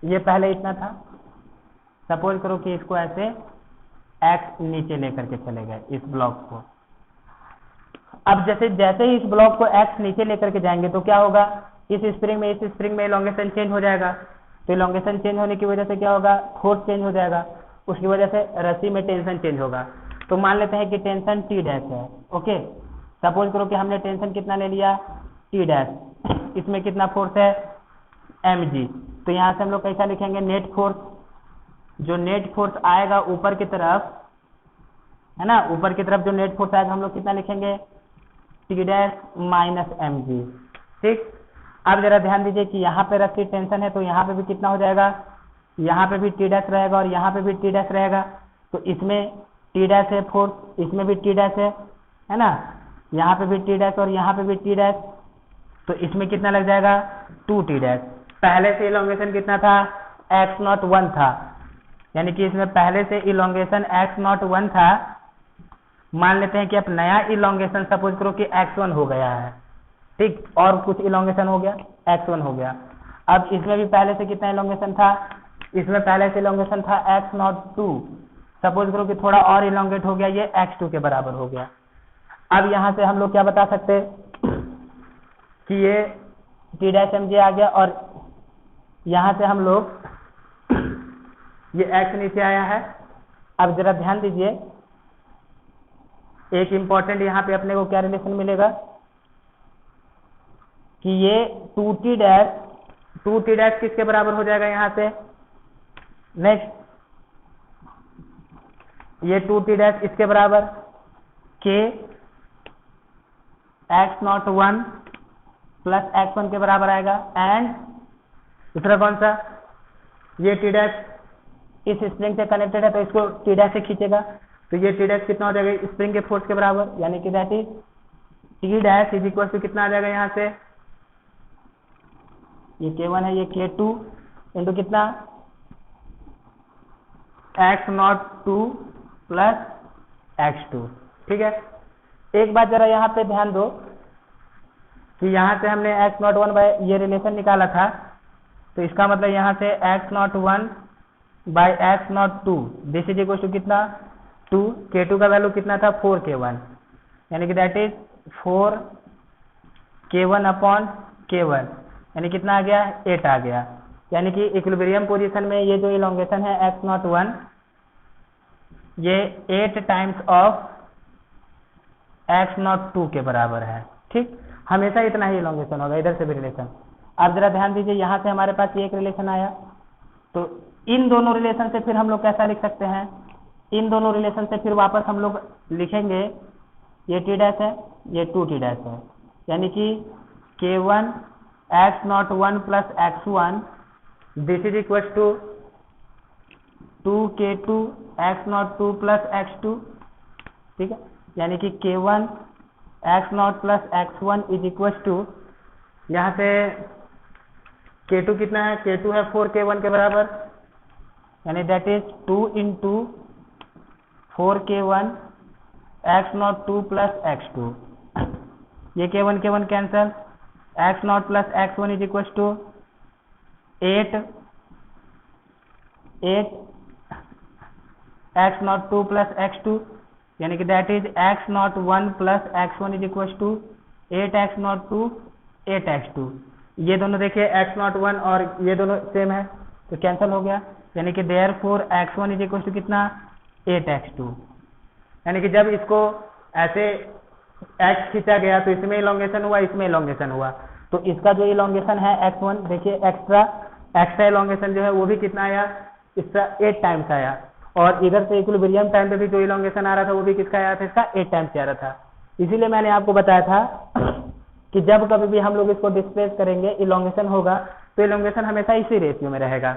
ये पहले इतना था। सपोज करो कि इसको ऐसे x नीचे लेकर के चले गए इस ब्लॉक को। अब जैसे जैसे ही इस ब्लॉक को x नीचे लेकर के जाएंगे तो क्या होगा, इस स्प्रिंग में इलोंगेशन चेंज हो जाएगा। तो इलोंगेशन चेंज होने की वजह से क्या होगा, फोर्स चेंज हो जाएगा, उसकी वजह से रस्सी में टेंशन चेंज होगा। तो मान लेते हैं कि टेंशन T डैश है। ओके, सपोज करो कि हमने टेंशन कितना ले लिया, T डैश, इसमें कितना फोर्स है, mg। तो यहाँ से हम लोग कैसा लिखेंगे, नेट फोर्स, जो नेट फोर्स आएगा ऊपर की तरफ, है ना, ऊपर की तरफ जो नेट फोर्स आएगा हम लोग कितना लिखेंगे, T डैश माइनस mg। ठीक, अब जरा ध्यान दीजिए कि यहाँ पे रस्सी टेंशन है, तो यहाँ पे भी कितना हो जाएगा, यहाँ पे भी T डैश रहेगा और यहाँ पे भी T डैश रहेगा। तो इसमें T डैश है फोर्स, इसमें भी T डैश है ना, यहाँ पे भी T डैश और यहाँ पे भी T डैश, तो इसमें कितना लग जाएगा, 2T डैश। पहले से इलोंगेशन कितना था, x01 था, यानी कि इसमें पहले से इलोंगेशन x01 था। मान लेते हैं कि अब नया इलोंगेशन सपोज करो कि x1 हो गया है, ठीक, और कुछ इलोंगेशन हो गया, x1 हो गया। अब इसमें भी पहले से कितना इलोंगेशन था, इसमें पहले से इलोंगेशन था x02, सपोज करो कि थोड़ा और इलोंगेट हो गया, ये x2 के बराबर हो गया। अब यहाँ से हम लोग क्या बता सकते हैं कि ये T डैश mg आ गया, और यहाँ से हम लोग ये x नीचे आया है। अब जरा ध्यान दीजिए, एक इंपॉर्टेंट यहाँ पे अपने को क्या रिलेशन मिलेगा कि ये 2T डैश किसके बराबर हो जाएगा, यहाँ से नेक्स्ट ये 2T डैश इसके बराबर k x01 प्लस x1 के बराबर आएगा। एंड दूसरा कौन सा, ये T डैश इस स्प्रिंग से कनेक्टेड है, तो इसको T डैश से खींचेगा, तो ये T डैश कितना हो जाएगा, स्प्रिंग के फोर्स के बराबर, यानी कि that is T dash is equal to कितना आ जाएगा, यहाँ से ये K1 है, ये K2 इंटू कितना, x02 प्लस x2। ठीक है, एक बात जरा यहाँ पे ध्यान दो कि यहाँ से हमने एक्स नॉट वन बाय ये रिलेशन निकाला था, तो इसका मतलब यहाँ से x not one by x not two this is equal to कितना 2, K2 का वैल्यू कितना था 4K1, यानी कि that is 4K1 upon K1, यानी कितना आ गया 8 आ गया। यानी कि इक्विलिब्रियम पोजीशन में ये जो इलोंगेशन है एक्स नॉट वन ये 8 times of x not two के बराबर है। ठीक, हमेशा इतना ही इलोंगेशन होगा, इधर से भी रिलेशन। आप जरा ध्यान दीजिए, यहाँ से हमारे पास ये एक रिलेशन आया, तो इन दोनों रिलेशन से फिर हम लोग कैसा लिख सकते हैं, इन दोनों रिलेशन से फिर वापस हम लोग लिखेंगे ये टी डैश है, ये 2t डैश है, यानी कि K1 x not one plus x1 this is equal to 2K2 x not two plus x2। ठीक है, यानी कि K1 x not plus x1 is equal to, यहाँ से K2 कितना है, K2 है 4K1 के बराबर, यानी that is 2 into 4K1 x not two plus x2, ये K1 K1 cancel, x not plus x1 is equal to 8 x not two plus x2, यानी कि that is x not one plus x1 is equal to 8 x not two 8 x2। ये दोनों देखिए x not one और ये दोनों same है तो कैंसिल हो गया, यानी कि therefore x1 is equal to कितना 8 x2। यानी कि जब इसको ऐसे x खींचा गया तो इसमें इलोंगेशन हुआ, इसमें इलोंगेशन हुआ, तो इसका जो इलोंगेशन है x1 देखिए एक्स्ट्रा इलोंगेशन जो है वो भी कितना आया, इसका 8 टाइम्स आया, और इधर से इक्विलिब्रियम टाइम पे भी जो इलोंगेशन आ रहा था वो भी किसका आया था, इसका 8 टाइम्स आ रहा था। इसीलिए मैंने आपको बताया था कि जब कभी भी हम लोग इसको डिस्प्लेस करेंगे इलोंगेशन होगा तो इलोंगेशन हमेशा इसी रेशियो में रहेगा,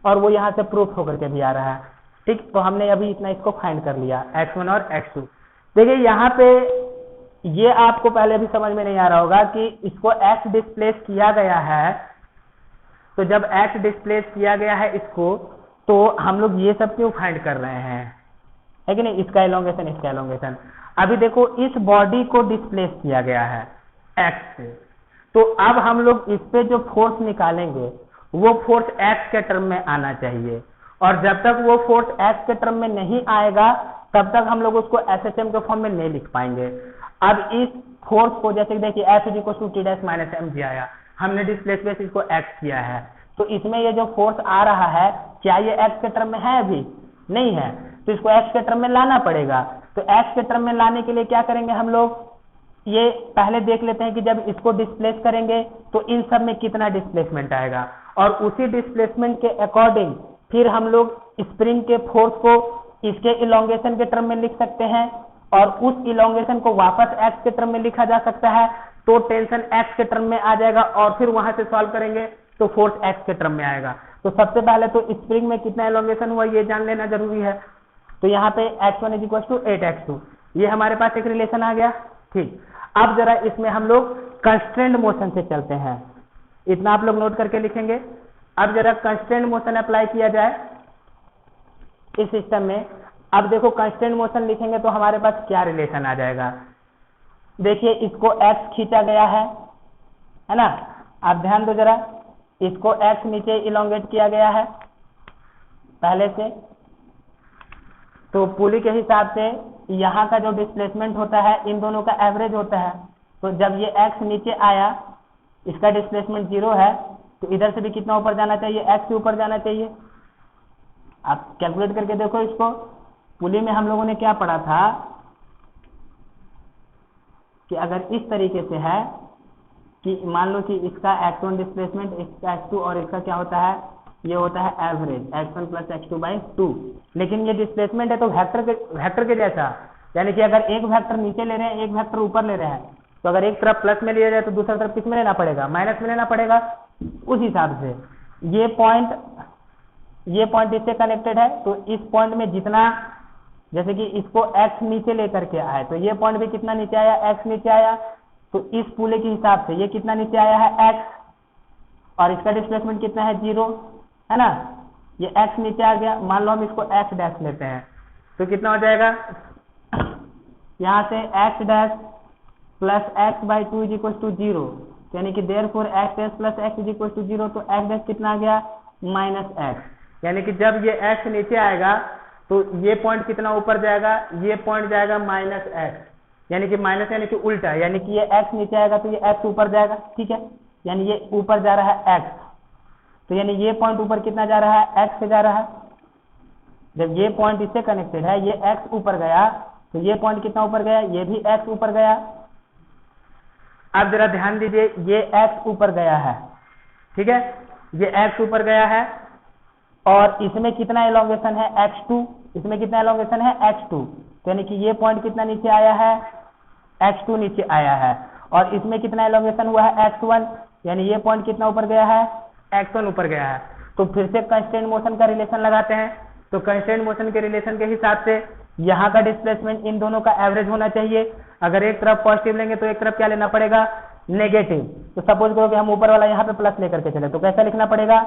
और वो यहाँ से प्रूफ होकर के भी आ रहा है। ठीक, तो हमने अभी इतना इसको फाइंड कर लिया x1 और x2। देखिए यहाँ पे ये आपको पहले भी समझ में नहीं आ रहा होगा कि इसको x डिस्प्लेस किया गया है, तो जब x डिस्प्लेस किया गया है इसको, तो हम लोग ये सब क्यों फाइंड कर रहे हैं, है कि नहीं, इसका इलोंगेशन इसका इलोंगेशन। अभी देखो इस बॉडी को डिस्प्लेस किया गया है x से, तो अब हम लोग इस पे जो फोर्स निकालेंगे वो फोर्स x के टर्म में आना चाहिए, और जब तक वो फोर्स x के टर्म में नहीं आएगा तब तक हम लोग उसको SHM के फॉर्म में नहीं लिख पाएंगे। अब इस फोर्स को जैसे देखिए F is equal to T dash minus mg आया, हमने डिस्प्लेस बेस इसको x किया है, तो इसमें ये जो फोर्स आ रहा है क्या ये x के टर्म में है, अभी नहीं है, तो इसको x के टर्म में लाना पड़ेगा। तो x के टर्म में लाने के लिए क्या करेंगे हम लोग, ये पहले देख लेते हैं कि जब इसको डिस्प्लेस करेंगे तो इन सब में कितना डिस्प्लेसमेंट आएगा, और उसी डिस्प्लेसमेंट के अकॉर्डिंग फिर हम लोग स्प्रिंग के फोर्स को इसके इलोंगेशन के टर्म में लिख सकते हैं, और उस इलोंगेशन को वापस x के टर्म में लिखा जा सकता है, तो टेंशन x के टर्म में आ जाएगा, और फिर वहां से सॉल्व करेंगे तो फोर्स x के टर्म में आएगा। तो सबसे पहले तो स्प्रिंग में कितना इलोंगेशन हुआ ये जान लेना जरूरी है। तो यहाँ पे x1 is equal to 8x2, ये हमारे पास एक रिलेशन आ गया। ठीक, अब जरा इसमें हम लोग कंस्ट्रेंट मोशन से चलते हैं, इतना आप लोग नोट करके लिखेंगे। अब जरा कंस्ट्रेंट मोशन अप्लाई किया जाए इस सिस्टम में। अब देखो कंस्ट्रेंट मोशन लिखेंगे तो हमारे पास क्या रिलेशन आ जाएगा, देखिए इसको x खींचा गया है ना, आप ध्यान दो जरा, इसको x नीचे इलोंगेट किया गया है पहले से, तो पुली के हिसाब से यहाँ का जो डिस्प्लेसमेंट होता है इन दोनों का एवरेज होता है, तो जब ये x नीचे आया इसका डिस्प्लेसमेंट 0 है, तो इधर से भी कितना ऊपर जाना चाहिए, x के ऊपर जाना चाहिए। आप कैलकुलेट करके देखो इसको, पुली में हम लोगों ने क्या पढ़ा था कि अगर इस तरीके से है कि मान लो कि इसका x1 डिस्प्लेसमेंट, इसका x2, और इसका क्या होता है, ये होता है average x1 plus x2 by 2, लेकिन ये डिस्प्लेसमेंट है तो वेक्टर के जैसा, यानी कि अगर एक वेक्टर नीचे ले रहे हैं एक वेक्टर ऊपर ले रहे हैं, तो अगर एक तरफ प्लस में लिया जाए तो दूसरा तरफ किस में लेना पड़ेगा, माइनस में लेना पड़ेगा। उस हिसाब से ये पॉइंट इससे कनेक्टेड है, तो इस पॉइंट में जितना, जैसे कि इसको x नीचे लेकर के आए तो ये पॉइंट भी कितना नीचे आया, x नीचे आया, तो इस पुले के हिसाब से ये कितना नीचे आया है x, और इसका डिस्प्लेसमेंट कितना है 0, है ना, ये x नीचे आ गया। मान लो हम इसको x डैश लेते हैं तो कितना हो जाएगा, यहाँ से x dash plus x by two is equal to 0, यानी कि therefore x dash plus x is equal to 0, तो एक्स डैश कितना आ गया माइनस एक्स, यानी कि जब ये एक्स नीचे आएगा तो ये पॉइंट कितना ऊपर जाएगा, ये पॉइंट जाएगा माइनस एक्स, यानी कि माइनस यानी कि उल्टा, यानी कि ये एक्स नीचे आएगा तो ये एक्स ऊपर जाएगा, ठीक है, यानी ये ऊपर जा रहा है एक्स, तो यानी ये पॉइंट ऊपर कितना जा रहा है, एक्स से जा रहा है। जब ये पॉइंट इससे कनेक्टेड है, ये एक्स ऊपर गया तो ये पॉइंट कितना ऊपर गया, ये भी एक्स ऊपर गया। अब जरा ध्यान दीजिए, ये एक्स ऊपर गया है, ठीक है, ये एक्स ऊपर गया है और इसमें कितना एलोंगेशन है x2, इसमें कितना एलोंगेशन है x2, तो यानी कि ये पॉइंट कितना नीचे आया है, x2 नीचे आया है, और इसमें कितना एलोंगेशन हुआ है x1, यानी ये पॉइंट कितना ऊपर गया है, x1 ऊपर गया है। तो फिर से कंस्ट्रेंट मोशन का रिलेशन लगाते हैं, तो कंस्ट्रेंट मोशन के रिलेशन के हिसाब से यहाँ का डिस्प्लेसमेंट इन दोनों का एवरेज होना चाहिए। अगर एक तरफ पॉजिटिव लेंगे तो एक तरफ क्या लेना पड़ेगा, नेगेटिव। तो सपोज करो कि हम ऊपर वाला यहाँ पे प्लस लेकर के चले, तो कैसा लिखना पड़ेगा,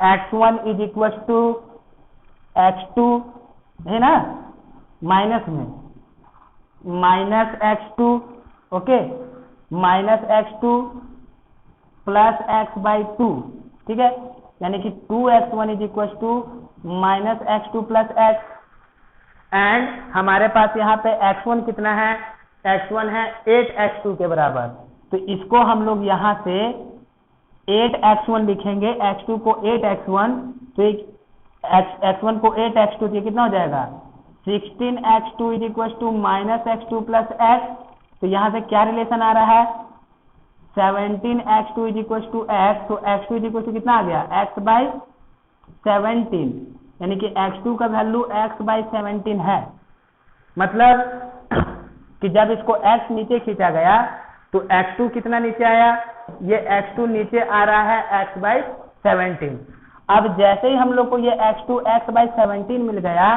x1 is equal to x2 है ना, माइनस में minus x2, okay, minus x2 plus x by 2, ठीक है, यानी कि 2x1 is equal to minus x2 plus x, and हमारे पास यहाँ पे x1 कितना है, x1 है 8x2 के बराबर, तो इसको हम लोग यहाँ से 8x1 लिखेंगे, x2 को 8x1, तो x1 को 8x2, ये कितना हो जाएगा 16x2 is equal to minus x2 plus x, तो यहाँ से क्या रिलेशन आ रहा है 17x2 is equal to x, तो x2 इज इक्वल टू कितना आ गया x बाई 17, यानी कि x2 का वैल्यू x बाई 17 है। मतलब कि जब इसको x नीचे खींचा गया तो x2 कितना नीचे आया, ये x2 नीचे आ रहा है x बाई 17। अब जैसे ही हम लोग को ये x2 x बाई 17 मिल गया,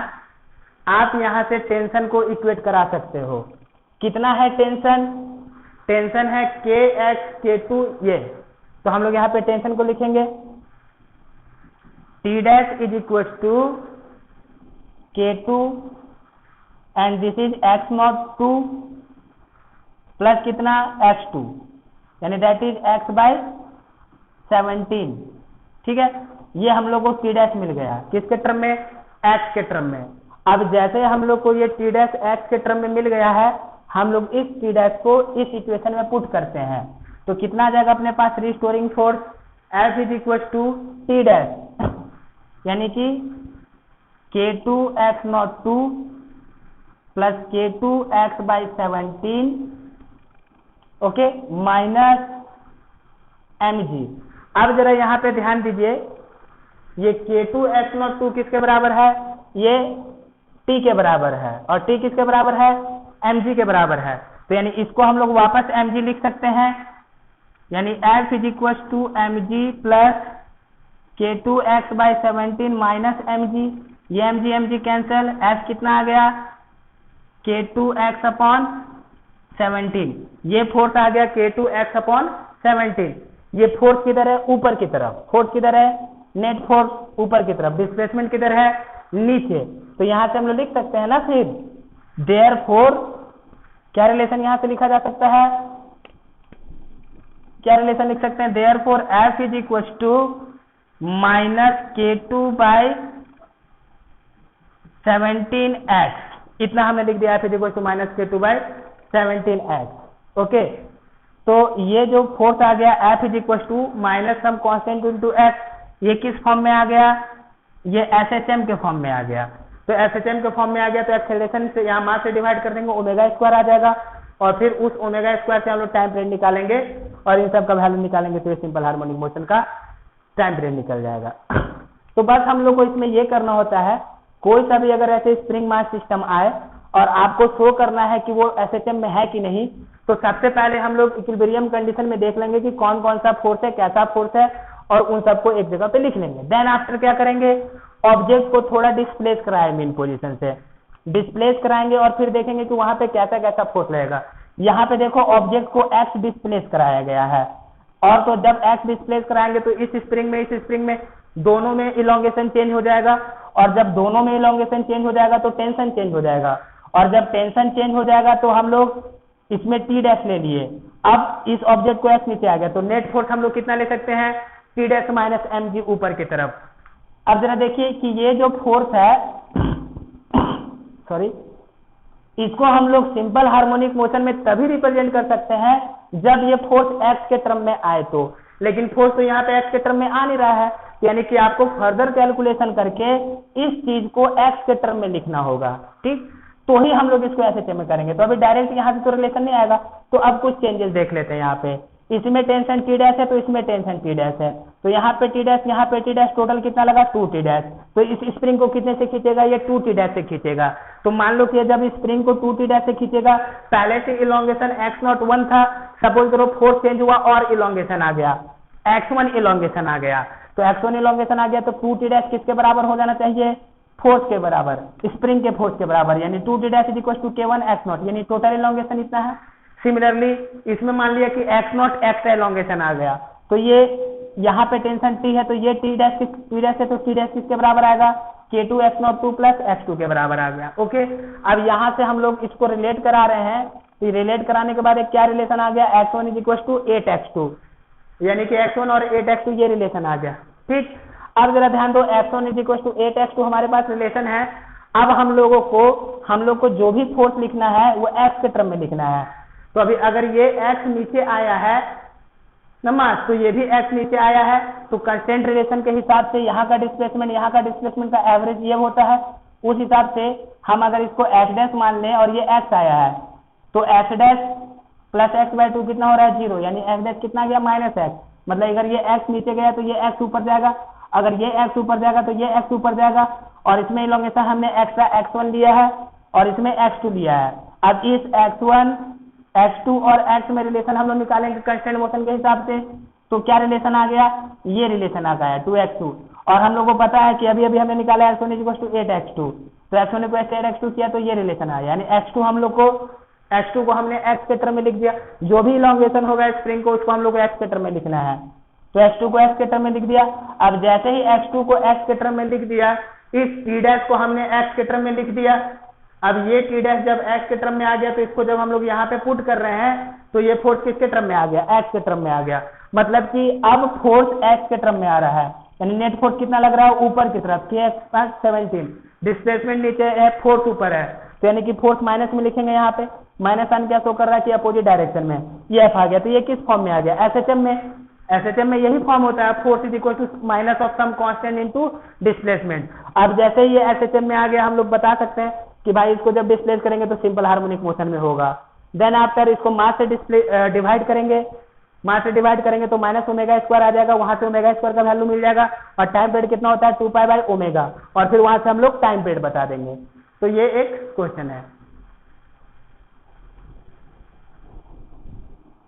आप यहां से टेंशन को इक्वेट करा सकते हो। कितना है टेंशन, टेंशन है kx k2, ये तो हम लोग यहाँ पे टेंशन को लिखेंगे t dash is equal to k2 and this is x02 plus कितना x2, यानी दैट इज x बाई 17, ठीक है। ये हम लोग को t डैश मिल गया, किसके टर्म में, x के टर्म में। अब जैसे हम लोग को ये t डैश x के टर्म में मिल गया है, हम लोग इस t डैश को इस इक्वेशन में पुट करते हैं, तो कितना आ जाएगा अपने पास restoring force, F is equal to t dash, यानी कि k2 x02 plus k2 x by 17, okay, minus mg। अब जरा यहाँ पे ध्यान दीजिए, ये k2 x02 किसके बराबर है, ये t के बराबर है, और t किसके बराबर है, mg के बराबर है, तो यानी इसको हम लोग वापस mg लिख सकते हैं, यानी F is equal to mg plus k2 x by 17 minus mg, ये mg कैंसल, F कितना आ गया k2 x अपॉन 17, ये फोर्स आ गया k2 x अपॉन 17। ये फोर्स किधर है, ऊपर की तरफ, फोर्स किधर है, नेट फोर्स ऊपर की तरफ, डिस्प्लेसमेंट किधर है, नीचे। तो यहां से हम लोग लिख सकते हैं ना, फिर देयरफॉर क्या रिलेशन यहां से लिखा जा सकता है, क्या रिलेशन लिख सकते हैं, therefore F is equal to minus k2 by 17x, इतना हमने लिख दिया, F is equal to minus k2 by 17x, okay. तो ये जो फोर्स आ गया F is equal to minus some constant into x, ये किस फॉर्म में आ गया, ये SHM के फॉर्म में आ गया। तो SHM के फॉर्म में आ गया तो एक्सेलरेशन से यहाँ मास से डिवाइड कर देंगे, ओमेगा स्क्वायर आ जाएगा, और फिर उस ओमेगा स्क्वायर से हम लोग टाइम पीरियड निकालेंगे और इन सब का वैल्यू निकालेंगे, तो ये सिंपल हार्मोनिक मोशन का टाइम पीरियड निकल जाएगा। तो बस हम लोग को इसमें ये करना होता है, कोई सा भी अगर ऐसे स्प्रिंग मास सिस्टम आए और आपको शो करना है कि वो SHM में है कि नहीं, तो सबसे पहले हम लोग इक्विलिब्रियम कंडीशन में देख लेंगे कि कौन कौन सा फोर्स है, कैसा फोर्स है, और उन सबको एक जगह पे लिख लेंगे। देन आफ्टर क्या करेंगे, ऑब्जेक्ट को थोड़ा डिस्प्लेस कराए मेन पोजीशन से, डिस्प्लेस कराएंगे और फिर देखेंगे कि वहां पे कैसा कैसा फोर्स लगेगा। यहाँ पे देखो ऑब्जेक्ट को x डिस्प्लेस कराया गया है, और तो जब x डिस्प्लेस कराएंगे तो इस स्प्रिंग में दोनों में इलोंगेशन चेंज हो जाएगा, और जब दोनों में इलोंगेशन चेंज हो जाएगा तो टेंशन चेंज हो जाएगा, और जब टेंशन चेंज हो जाएगा तो हम लोग इसमें टी डैश ले लिए, अब इस ऑब्जेक्ट को एक्स नीचे आ गया, तो नेट फोर्स हम लोग कितना ले सकते हैं, T dash minus M g ऊपर की तरफ। अब जरा देखिए कि ये जो फोर्स है सॉरी, इसको हम लोग सिंपल हार्मोनिक मोशन में तभी रिप्रेजेंट कर सकते हैं जब ये फोर्स एक्स के टर्म में आए तो, लेकिन फोर्स तो यहाँ पे एक्स के टर्म में आ नहीं रहा है, यानी कि आपको फर्दर कैलकुलेशन करके इस चीज को एक्स के टर्म में लिखना होगा, ठीक, तो ही हम लोग इसको ऐसे में करेंगे। तो अभी डायरेक्ट यहाँ से तो रिलेशन नहीं आएगा, तो अब कुछ चेंजेस देख लेते हैं। यहाँ पे इसमें टेंशन टी डैश है तो इसमें टेंशन टी डैश है, तो यहाँ पे टी डैश, यहाँ पे टी डैश, टोटल कितना लगा 2 टी डैश। तो इस स्प्रिंग को कितने से खींचेगा, ये 2 टी डैश से खींचेगा। तो मान लो कि जब स्प्रिंग को 2 टी डैश से खींचेगा, पहले से इलोंगेशन x0 1 था, सपोज करो फोर्स चेंज हुआ और इलोंगेशन आ गया, x1 इलोंगेशन आ गया, तो x1 इलोंगेशन आ गया तो 2 टी डैश किसके बराबर हो जाना चाहिए, फोर्स के बराबर, स्प्रिंग के फोर्स के बराबर, यानी 2 T dash is equal to k1 x0, यानी टोटल इलोंगेशन इतना है। सिमिलरली इसमें मान लिया कि x0 एक्स्ट्रा इलोंगेशन आ गया, तो ये यहाँ पे टेंशन t है, तो ये टी डैश है, तो टी डैश किसके बराबर आएगा, k2 x0 2 प्लस x2 के बराबर आ गया। ओके, अब यहाँ से हम लोग इसको रिलेट करा रहे हैं, तो रिलेट कराने के बाद एक क्या रिलेशन आ गया, x1 is equal to 8x2, यानी कि x1 और 8x2 ये रिलेशन आ गया, ठीक। अब जरा ध्यान दो, x1 is equal to 8x2 हमारे पास रिलेशन है। अब हम लोग को जो भी फोर्स लिखना है वो x के टर्म में लिखना है, तो अभी अगर ये x नीचे आया है नमाज, तो ये भी x नीचे आया है, तो कंस्टेंट रिलेशन के हिसाब से यहाँ का डिस्प्लेसमेंट का एवरेज ये होता है, उस हिसाब से हम अगर इसको h डैश मान लें और ये x आया है, तो h dash plus x by 2 कितना हो रहा है 0, यानी x डैश कितना गया माइनस एक्स, मतलब अगर ये x नीचे गया तो ये x ऊपर जाएगा, अगर ये x ऊपर जाएगा तो ये x ऊपर जाएगा, और इसमें इलोंगेशन हमने एक्स्ट्रा x1 लिया है और इसमें x2 लिया है। अब इस x1 x2 और x में रिलेशन हम लोग निकालेंगे कंस्टेंट मोशन के हिसाब से, तो क्या रिलेशन आ गया, ये रिलेशन आ गया 2x2, और हम लोग को पता है कि अभी अभी हमने निकाला x1 = 8x2, तो x1 को 8x2 किया तो ये रिलेशन आया, यानी x2 को हमने x के टर्म में लिख दिया, जो भी इलोंगेशन होगा स्प्रिंग को उसको हम लोग को x के टर्म में लिखना है, तो x2 को x के टर्म में लिख दिया। अब जैसे ही x2 को x के टर्म में लिख दिया, इस t डैश को हमने x के टर्म में लिख दिया। अब ये t डैश जब x के टर्म में आ गया, तो इसको जब हम लोग यहाँ पे पुट कर रहे हैं, तो ये फोर्स किसके टर्म में आ गया, x के टर्म में आ गया, मतलब कि अब फोर्स x के टर्म में आ रहा है, यानी नेट फोर्स कितना लग रहा है ऊपर की तरफ, k 17, डिस्प्लेसमेंट नीचे है, फोर्स ऊपर है, तो यानी कि फोर्स माइनस में लिखेंगे, यहाँ पे माइनस साइन क्या शो कर रहा है कि अपोजिट डायरेक्शन में, ये f आ गया, तो ये किस फॉर्म में आ गया, एसएचएम में यही फॉर्म होता है, force is equal to minus of some constant into displacement. अब जैसे ही ये एसएचएम में आ गया, हम लोग बता सकते हैं कि भाई इसको जब डिस्प्लेस करेंगे तो सिंपल हार्मोनिक मोशन में होगा। देन आफ्टर इसको मास से डिवाइड करेंगे, तो माइनस ओमेगा स्क्वायर आ जाएगा, वहां से ओमेगा स्क्वायर का वैल्यू मिल जाएगा, और टाइम पीरियड कितना होता है 2 पाई बाय ओमेगा, और फिर वहां से हम लोग टाइम पीरियड बता देंगे। तो ये एक क्वेश्चन है।